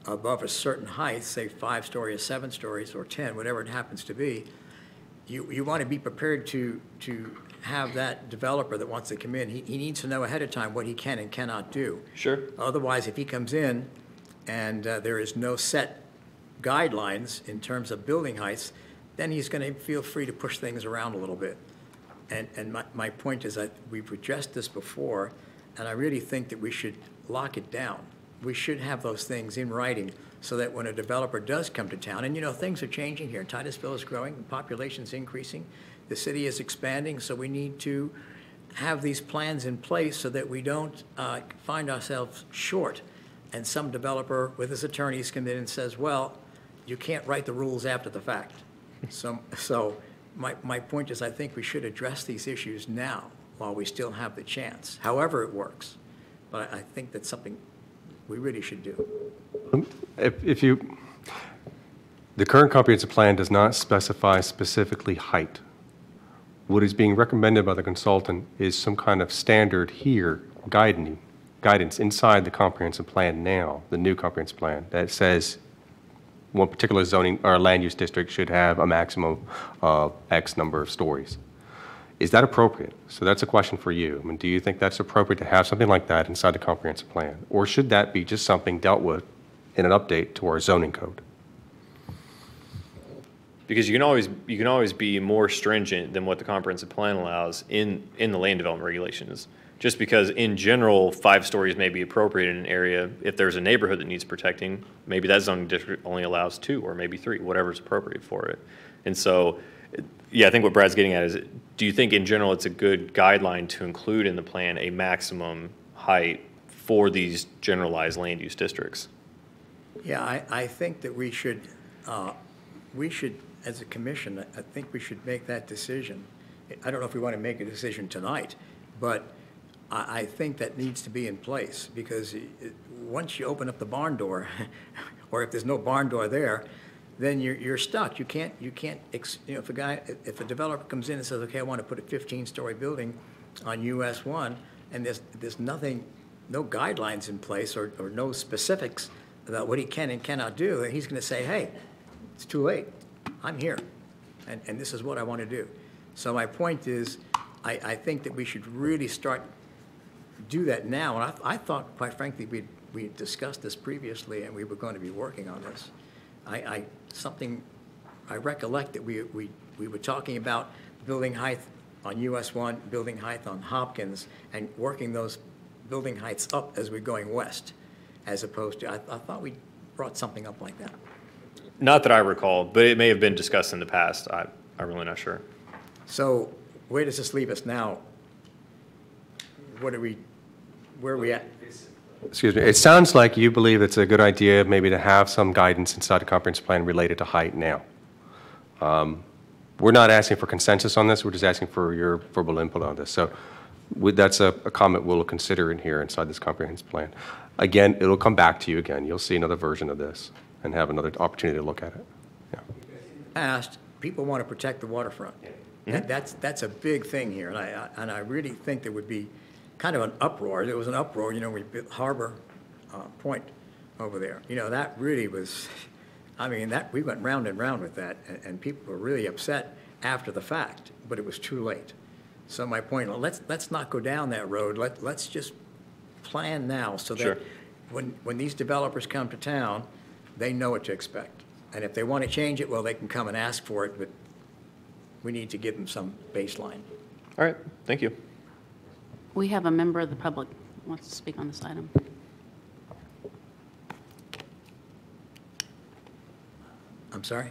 above a certain height, say 5 stories, 7 stories, or 10, whatever it happens to be, you want to be prepared to have that developer that wants to come in, he needs to know ahead of time what he can and cannot do. Sure. Otherwise, if he comes in and there is no set guidelines in terms of building heights, then he's going to feel free to push things around a little bit. And my point is that we've addressed this before, and I really think that we should lock it down. We should have those things in writing so that when a developer does come to town, and things are changing here. Titusville is growing, the population's increasing, the city is expanding, so we need to have these plans in place so that we don't find ourselves short. And some developer with his attorneys come in and says, well, you can't write the rules after the fact. So my point is I think we should address these issues now while we still have the chance, however it works. But I think that's something we really should do. The current comprehensive plan does not specify specifically height. What is being recommended by the consultant is some kind of standard here, guidance inside the comprehensive plan now, the new comprehensive plan, that says one particular zoning or land use district should have a maximum of X number of stories. Is that appropriate? So that's a question for you. Do you think that's appropriate to have something like that inside the comprehensive plan? Or should that be just something dealt with in an update to our zoning code? Because you can always be more stringent than what the comprehensive plan allows in the land development regulations. Just because in general 5 stories may be appropriate in an area, if there's a neighborhood that needs protecting, maybe that zoning district only allows 2 or maybe 3, whatever's appropriate for it. And so, yeah, I think what Brad's getting at is, do you think in general it's a good guideline to include in the plan a maximum height for these generalized land use districts? Yeah, I think that we should, as a commission, I think we should make that decision. I don't know if we want to make a decision tonight, but I think that needs to be in place, because once you open up the barn door, or if there's no barn door there, then you're stuck. You can't, if a developer comes in and says, okay, I want to put a 15-story building on US 1, and there's nothing, no guidelines in place or no specifics about what he can and cannot do, and he's going to say, hey, it's too late. I'm here, and this is what I want to do. So my point is, I think that we should really do that now. And I thought, quite frankly, we discussed this previously, and we were going to be working on this. I recollect that we were talking about building height on US 1, building height on Hopkins, and working those building heights up as we're going west, as opposed to, I thought we brought something up like that. Not that I recall, but it may have been discussed in the past. I'm really not sure. So where does this leave us now? Where are we at? Excuse me, it sounds like you believe it's a good idea maybe to have some guidance inside the comprehensive plan related to height now. We're not asking for consensus on this, we're just asking for your verbal input on this. So that's a comment we'll consider in here inside this comprehensive plan. Again, it'll come back to you again. You'll see another version of this and have another opportunity to look at it. Yeah. Past, people want to protect the waterfront. That's a big thing here, and I really think there would be kind of an uproar. There was an uproar, you know, we built Harbor Point over there. You know, that really was, I mean, we went round and round with that, and people were really upset after the fact, but it was too late. So my point, let's not go down that road. Let's just plan now so that Sure. when these developers come to town, they know what to expect. And if they want to change it, well, they can come and ask for it, but we need to give them some baseline. All right, thank you. We have a member of the public who wants to speak on this item. I'm sorry?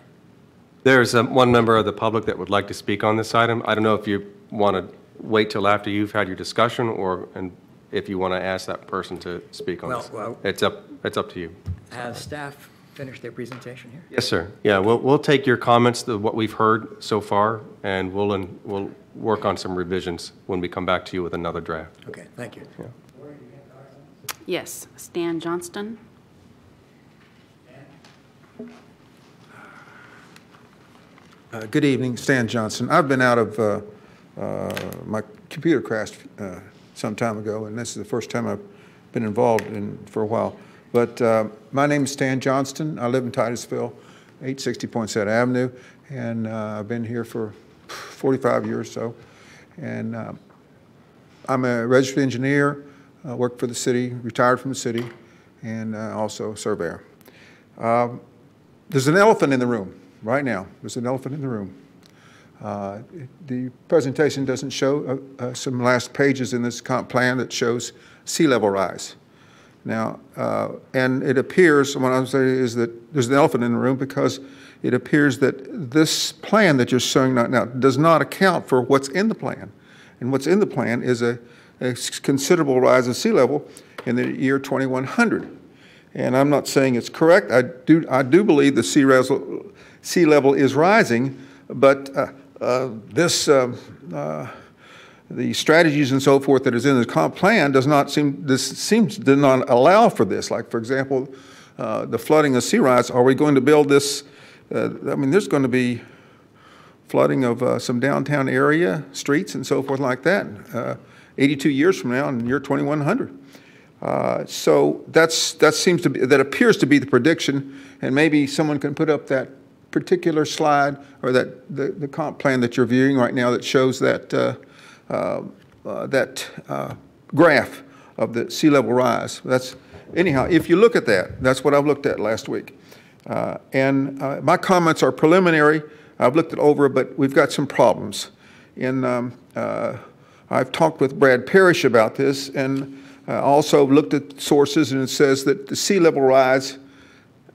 There's one member of the public that would like to speak on this item. I don't know if you want to wait till after you've had your discussion, and if you want to ask that person to speak on this. Well, It's up to you. Has staff finished their presentation here? Yes, sir. Yeah, we'll take your comments, what we've heard so far, and we'll work on some revisions when we come back to you with another draft. Okay, thank you. Yes, Stan Johnston. Good evening, Stan Johnson. I've been out of, my computer crashed some time ago, and this is the first time I've been involved in for a while. But my name is Stan Johnston. I live in Titusville, 860 Poinsett Avenue, and I've been here for 45 years or so. And I'm a registered engineer, work for the city, retired from the city, and also a surveyor. There's an elephant in the room. Right now, there's an elephant in the room. The presentation doesn't show some last pages in this comp plan that shows sea level rise. Now, and it appears, what I'm saying is that there's an elephant in the room because it appears that this plan that you're showing right now does not account for what's in the plan. And what's in the plan is a considerable rise of sea level in the year 2100. And I'm not saying it's correct. I do believe the sea level is rising, but the strategies and so forth that is in the comp plan did not allow for this. Like, for example, the flooding of sea rise. Are we going to build this? I mean, there's going to be flooding of some downtown area, streets and so forth like that, 82 years from now in the year 2100. So that appears to be the prediction, and maybe someone can put up that particular slide or the comp plan that you're viewing right now that shows that graph of the sea level rise. Anyhow, if you look at that, that's what I've looked at last week. My comments are preliminary. I've looked it over, but we've got some problems. I've talked with Brad Parrish about this, and also looked at sources, and it says that the sea level rise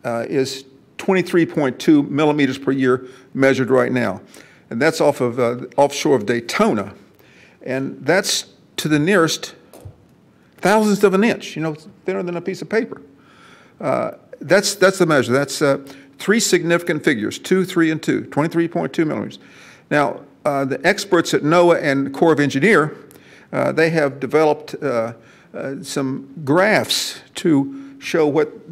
is 23.2 millimeters per year measured right now. And that's off of offshore of Daytona. And that's to the nearest thousandth of an inch, you know, thinner than a piece of paper. That's the measure. That's three significant figures, 2, 3, and 2, 23.2 millimeters. Now, the experts at NOAA and Corps of Engineers, they have developed some graphs to show what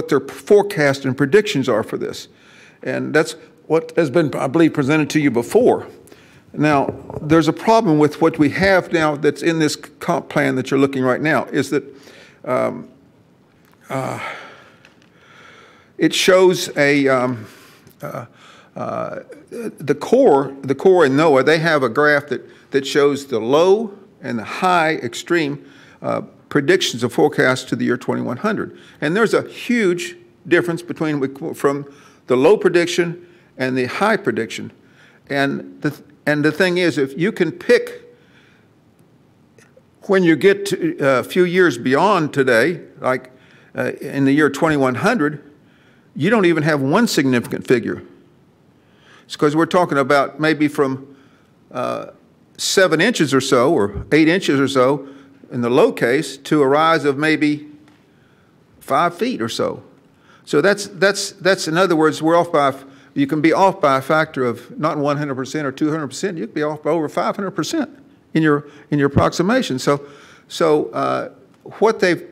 their forecast and predictions are for this. And that's what has been, I believe, presented to you before. Now, there's a problem with what we have now that's in this comp plan that you're looking right now, is that it shows the Corps and NOAA, they have a graph that shows the low and the high extreme predictions of forecasts to the year 2100. And there's a huge difference from the low prediction and the high prediction. And the thing is, if you can pick, when you get to a few years beyond today, like in the year 2100, you don't even have one significant figure. It's because we're talking about maybe from 7 inches or so, or 8 inches or so, in the low case, to a rise of maybe 5 feet or so. So that's in other words, we're off by, you can be off by a factor of not 100% or 200%, you could be off by over 500% in your approximation. So what they've,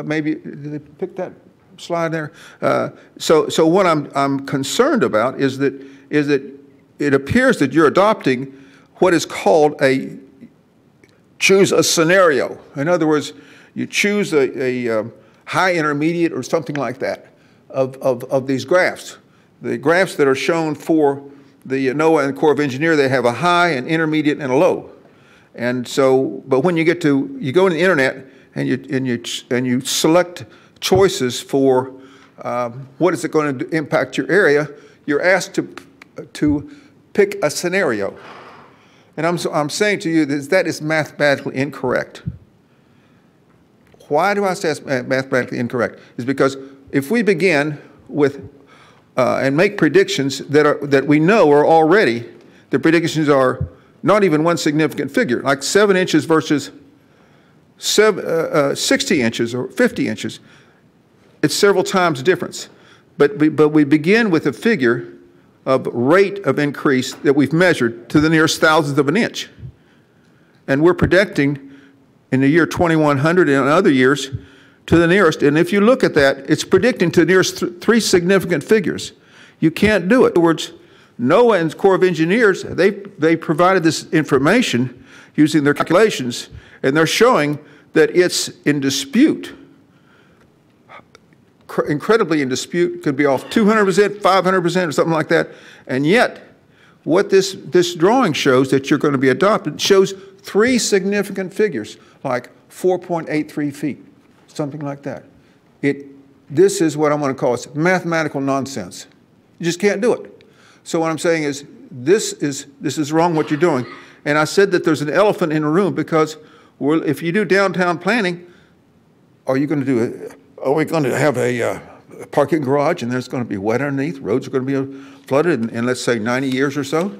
maybe, did they pick that slide there? So what I'm concerned about is that it appears that you're adopting what is called choose a scenario. In other words, you choose a high, intermediate, or something like that of these graphs. The graphs that are shown for the NOAA and Corps of Engineers, they have a high, an intermediate, and a low. And so, but when you go to the internet and you select choices for what is it going to impact your area, you're asked to pick a scenario. And I'm saying to you that is mathematically incorrect. Why do I say it's mathematically incorrect? It's because if we begin with and make predictions that we know are already, the predictions are not even one significant figure, like 7 inches versus 60 inches or 50 inches. It's several times difference. But we begin with a figure of rate of increase that we've measured to the nearest thousandth of an inch. And we're predicting in the year 2100 and other years to the nearest. And if you look at that, it's predicting to the nearest 3 significant figures. You can't do it. In other words, NOAA and Corps of Engineers, they provided this information using their calculations, and they're showing that it's in dispute, incredibly in dispute, could be off 200%, 500%, or something like that. And yet, what this drawing shows that you're going to be adopted shows 3 significant figures, like 4.83 feet, something like that. This is what I'm going to call mathematical nonsense. You just can't do it. So what I'm saying is, this is wrong what you're doing. And I said that there's an elephant in the room because if you do downtown planning, are we going to have a parking garage and there's going to be wet underneath? Roads are going to be flooded in let's say 90 years or so.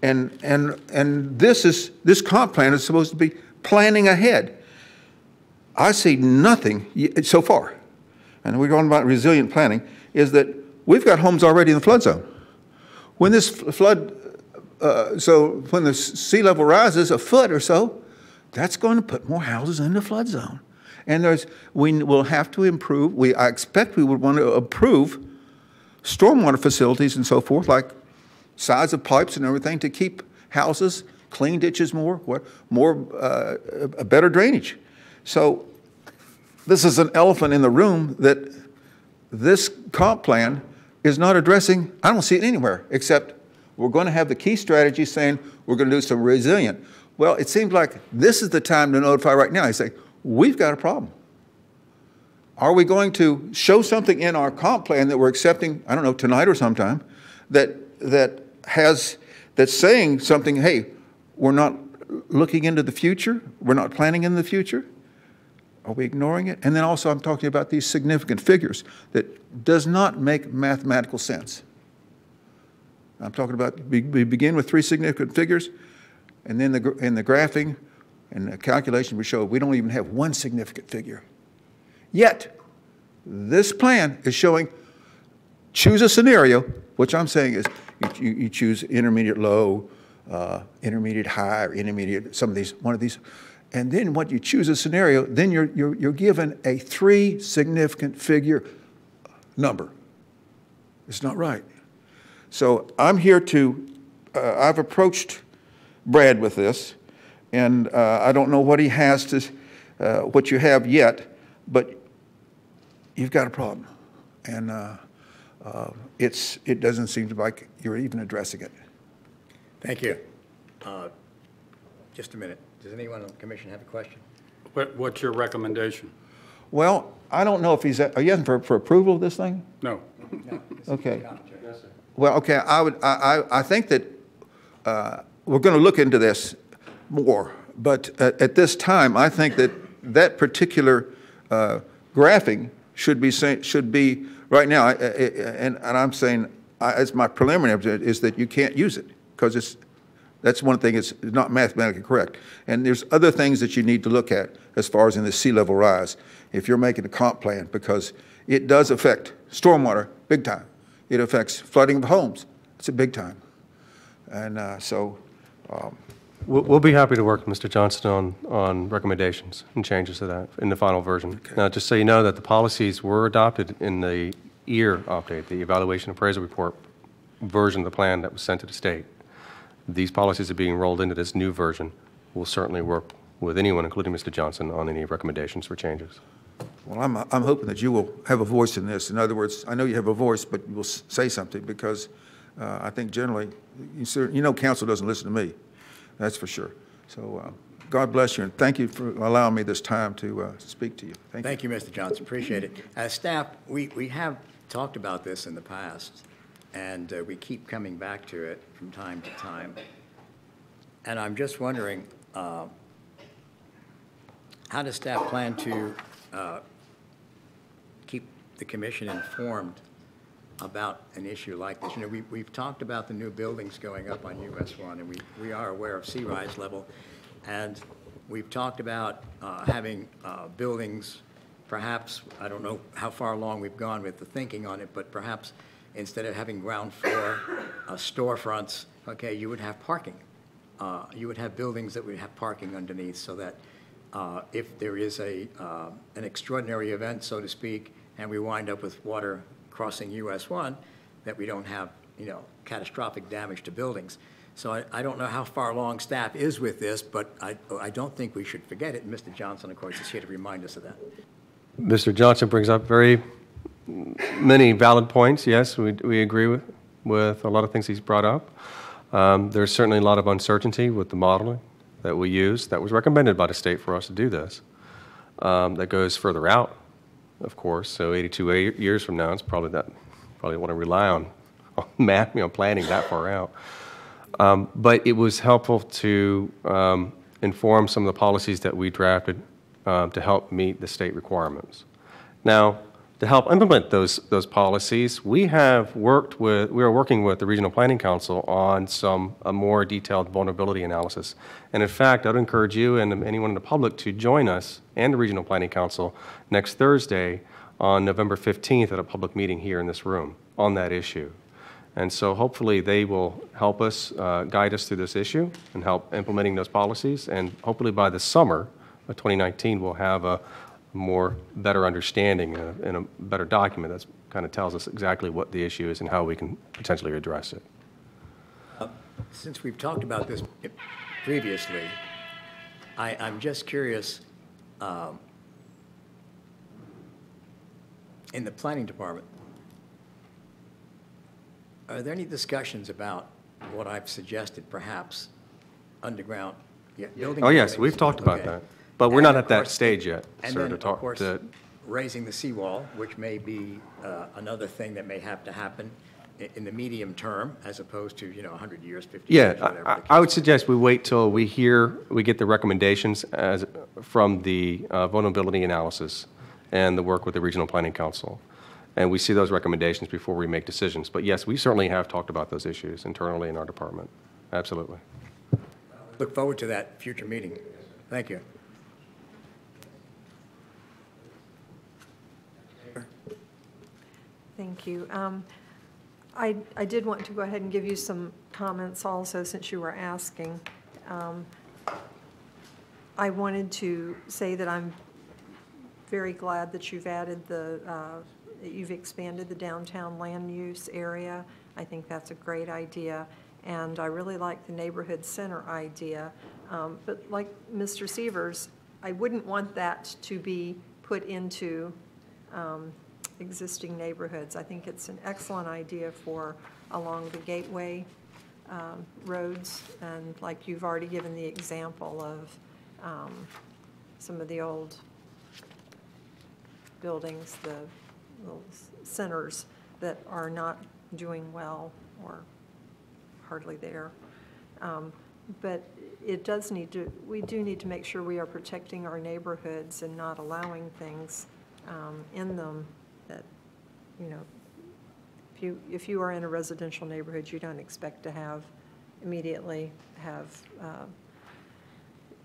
And this comp plan is supposed to be planning ahead. I see nothing so far, and we're going about resilient planning, is that we've got homes already in the flood zone. When this flood, so when the sea level rises a foot or so, that's going to put more houses in the flood zone. And we will have to improve, I expect we would want to improve stormwater facilities and so forth, like size of pipes and everything, to keep houses, clean ditches more, better drainage. So this is an elephant in the room that this comp plan is not addressing. I don't see it anywhere, except we're going to have the key strategy saying we're going to do some resilient. Well, it seems like this is the time to notify right now. I say, we've got a problem. Are we going to show something in our comp plan that we're accepting, I don't know, tonight or sometime, that's saying something, hey, we're not looking into the future, we're not planning in the future? Are we ignoring it? And then also I'm talking about these significant figures that does not make mathematical sense. I'm talking about we begin with 3 significant figures, and then in the graphing and the calculation we show we don't even have 1 significant figure. Yet, this plan is showing choose a scenario, which I'm saying is you choose intermediate low, intermediate high, or intermediate, one of these. And then when you choose a scenario, then you're given a 3 significant figure number. It's not right. So I'm here to, I've approached Brad with this, and I don't know what he has to, what you have yet, but you've got a problem. And it doesn't seem like you're even addressing it. Thank you. Just a minute. Does anyone on the commission have a question? What's your recommendation? Well, I don't know if are you asking for approval of this thing? No. No. Okay. Yes, sir. Well, okay, I think that we're going to look into this more, but at this time, I think that particular graphing should be right now, and I'm saying, as my preliminary, is that you can't use it, because that's one thing, it's not mathematically correct. And there's other things that you need to look at as far as in the sea level rise, if you're making a comp plan, because it does affect stormwater big time. It affects flooding of homes. It's a big time. And We'll be happy to work with Mr. Johnston on recommendations and changes to that in the final version. Okay. Now, just so you know that the policies were adopted in the EAR update, the Evaluation Appraisal Report version of the plan that was sent to the state. These policies are being rolled into this new version. We'll certainly work with anyone, including Mr. Johnson, on any recommendations for changes. well, I'm hoping that you will have a voice in this. In other words, I know you have a voice, but you will say something, because I think generally, council doesn't listen to me. That's for sure. So God bless you, and thank you for allowing me this time to speak to you. Thank you. Thank you, Mr. Johnson, appreciate it. As staff, we have talked about this in the past, and we keep coming back to it from time to time. And I'm just wondering, how does staff plan to keep the commission informed about an issue like this? You know, we've talked about the new buildings going up on US 1, and we are aware of sea rise level. And we've talked about having buildings, perhaps, I don't know how far along we've gone with the thinking on it, but perhaps instead of having ground floor storefronts, okay, you would have parking. You would have buildings that would have parking underneath, so that if there is an extraordinary event, so to speak, and we wind up with water crossing US 1, that we don't have, catastrophic damage to buildings. So I don't know how far along staff is with this, but I don't think we should forget it. And Mr. Johnson, of course, is here to remind us of that. Mr. Johnson brings up very many valid points. Yes, we agree with a lot of things he's brought up. There's certainly a lot of uncertainty with the modeling that we use that was recommended by the state for us to do this. That goes further out, of course. So 82 years from now, it's probably want to rely on math, planning that far out. But it was helpful to inform some of the policies that we drafted to help meet the state requirements. Now, to help implement those policies, we are working with the Regional Planning Council on a more detailed vulnerability analysis. And in fact, I'd encourage you and anyone in the public to join us and the Regional Planning Council next Thursday on November 15th at a public meeting here in this room on that issue. And so hopefully they will help us, guide us through this issue and help implementing those policies. And hopefully by the summer of 2019, we'll have a better understanding and a better document that kind of tells us exactly what the issue is and how we can potentially address it. Since we've talked about this previously, I'm just curious, in the planning department, are there any discussions about what I've suggested, perhaps underground building? Oh, yes, buildings? we've talked about Okay. that. But we're And not of at that course- stage yet, And sir, then, to of talk course, to. raising the seawall, which may be another thing that may have to happen in the medium term, as opposed to, 100 years, 50 years, Yeah, whatever. I would suggest we wait till we get the recommendations from the vulnerability analysis and the work with the Regional Planning Council. And we see those recommendations before we make decisions. But yes, we certainly have talked about those issues internally in our department. Absolutely. Look forward to that future meeting. Thank you. Thank you. I did want to go ahead and give you some comments also, since you were asking. I wanted to say that I'm very glad that you've added that you've expanded the downtown land use area. I think that's a great idea, and I really like the neighborhood center idea. But like Mr. Severs, I wouldn't want that to be put into existing neighborhoods. I think it's an excellent idea for along the gateway roads, and like you've already given the example of some of the old buildings, the little centers that are not doing well or hardly there. But it does we do need to make sure we are protecting our neighborhoods and not allowing things in them that you know, if you are in a residential neighborhood, you don't expect to immediately have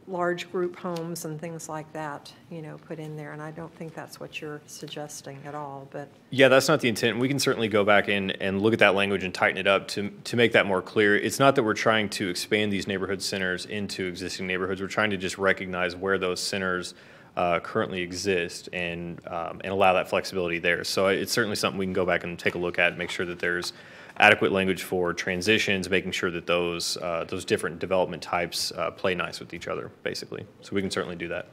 large group homes and things like that, you know, put in there. And I don't think that's what you're suggesting at all, but. Yeah, that's not the intent. We can certainly go back in and look at that language and tighten it up to make that more clear. It's not that we're trying to expand these neighborhood centers into existing neighborhoods. We're trying to just recognize where those centers currently exist and allow that flexibility there. So it's certainly something we can go back and take a look at and make sure that there's adequate language for transitions, making sure that those different development types play nice with each other, basically. So we can certainly do that.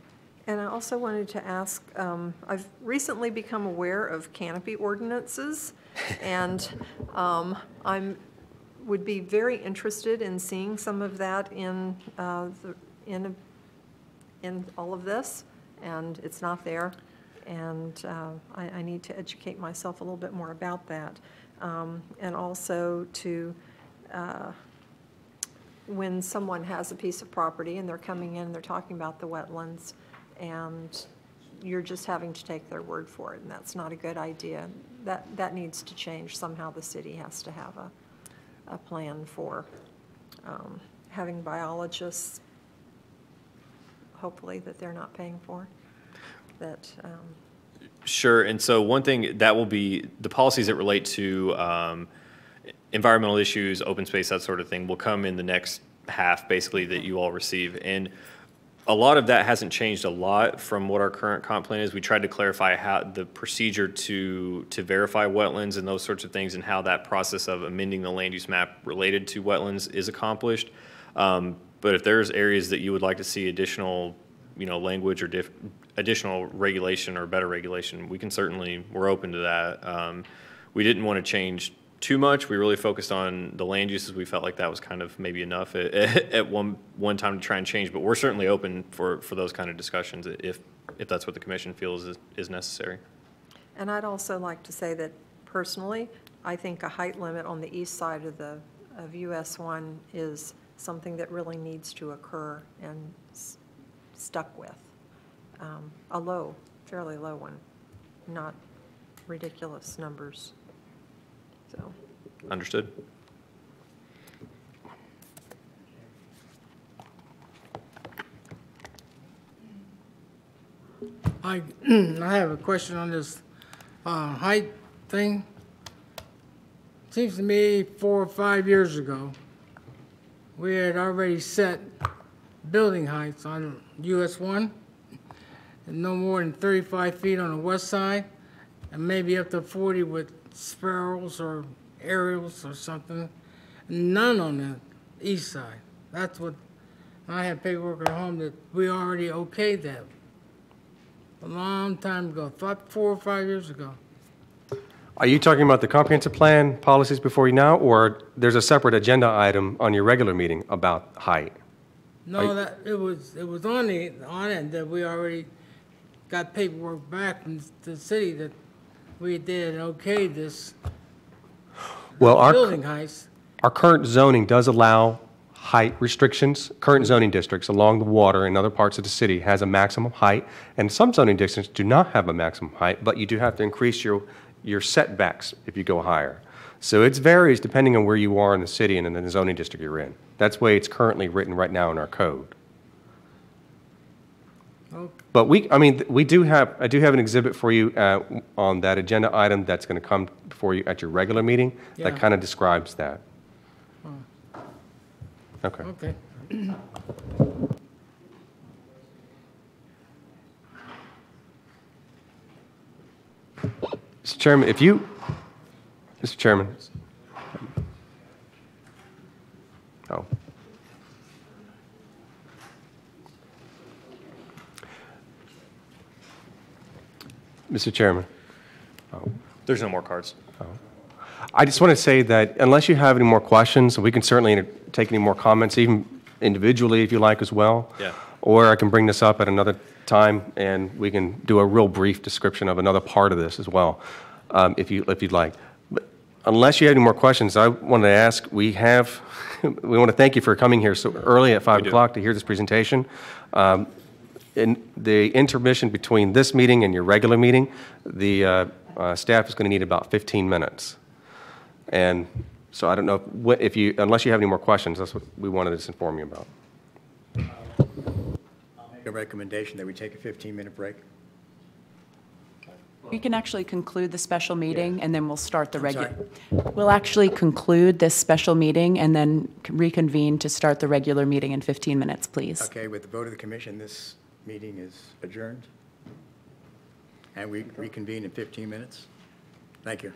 And I also wanted to ask, I've recently become aware of canopy ordinances, and would be very interested in seeing some of that in all of this, and it's not there. And I need to educate myself a little bit more about that. And also to, when someone has a piece of property and they're coming in and they're talking about the wetlands, and you're just having to take their word for it, and that's not a good idea. That needs to change. Somehow the city has to have a plan for having biologists, hopefully, that they're not paying for, that. Sure, and so one thing that will be the policies that relate to environmental issues, open space, that sort of thing, will come in the next half, basically, that you all receive. And a lot of that hasn't changed a lot from what our current comp plan is. We tried to clarify how the procedure to verify wetlands and those sorts of things, and how that process of amending the land use map related to wetlands is accomplished. But if there's areas that you would like to see additional, you know, language or additional regulation or better regulation, we're open to that. We didn't want to change too much. We really focused on the land uses. We felt like that was kind of maybe enough at one time to try and change, but we're certainly open for those kind of discussions if that's what the commission feels is necessary. And I'd also like to say that personally, I think a height limit on the east side of US 1 is something that really needs to occur and stuck with. A fairly low one, not ridiculous numbers. So. Understood. I have a question on this height thing. Seems to me 4 or 5 years ago, we had already set building heights on US 1, and no more than 35 feet on the west side, and maybe up to 40 with spirals or aerials or something. None on the east side. That's what I have paperwork at home that we already okayed that a long time ago, 4 or 5 years ago. Are you talking about the comprehensive plan policies before you now, or there's a separate agenda item on your regular meeting about height? No, that it was on it that we already got paperwork back from the city that we did okay this Well, building heights. Our current zoning does allow height restrictions. Current zoning districts along the water in other parts of the city has a maximum height, and some zoning districts do not have a maximum height, but you do have to increase your setbacks if you go higher. So it varies depending on where you are in the city and in the zoning district you're in. That's the way it's currently written right now in our code. Okay. But I do have an exhibit for you on that agenda item that's going to come before you at your regular meeting that Yeah. kind of describes that. Okay. Okay. Mr. Chairman, Mr. Chairman. Oh. Mr. Chairman. There's no more cards. I just want to say that unless you have any more questions, we can certainly take any more comments, even individually if you like as well. Yeah. Or I can bring this up at another time and we can do a real brief description of another part of this as well, if you'd like. But unless you have any more questions, I wanted to ask, we want to thank you for coming here so early at 5 o'clock to hear this presentation. In the intermission between this meeting and your regular meeting, the Staff is going to need about 15 minutes. And so I don't know if you, unless you have any more questions, that's what we wanted to inform you about. A recommendation that we take a 15-minute break. We can actually conclude the special meeting, and then we'll start the regular. sorry? We'll actually conclude this special meeting and then reconvene to start the regular meeting in 15 minutes, please. Okay, with the vote of the commission, this meeting is adjourned. And we reconvene in 15 minutes. Thank you.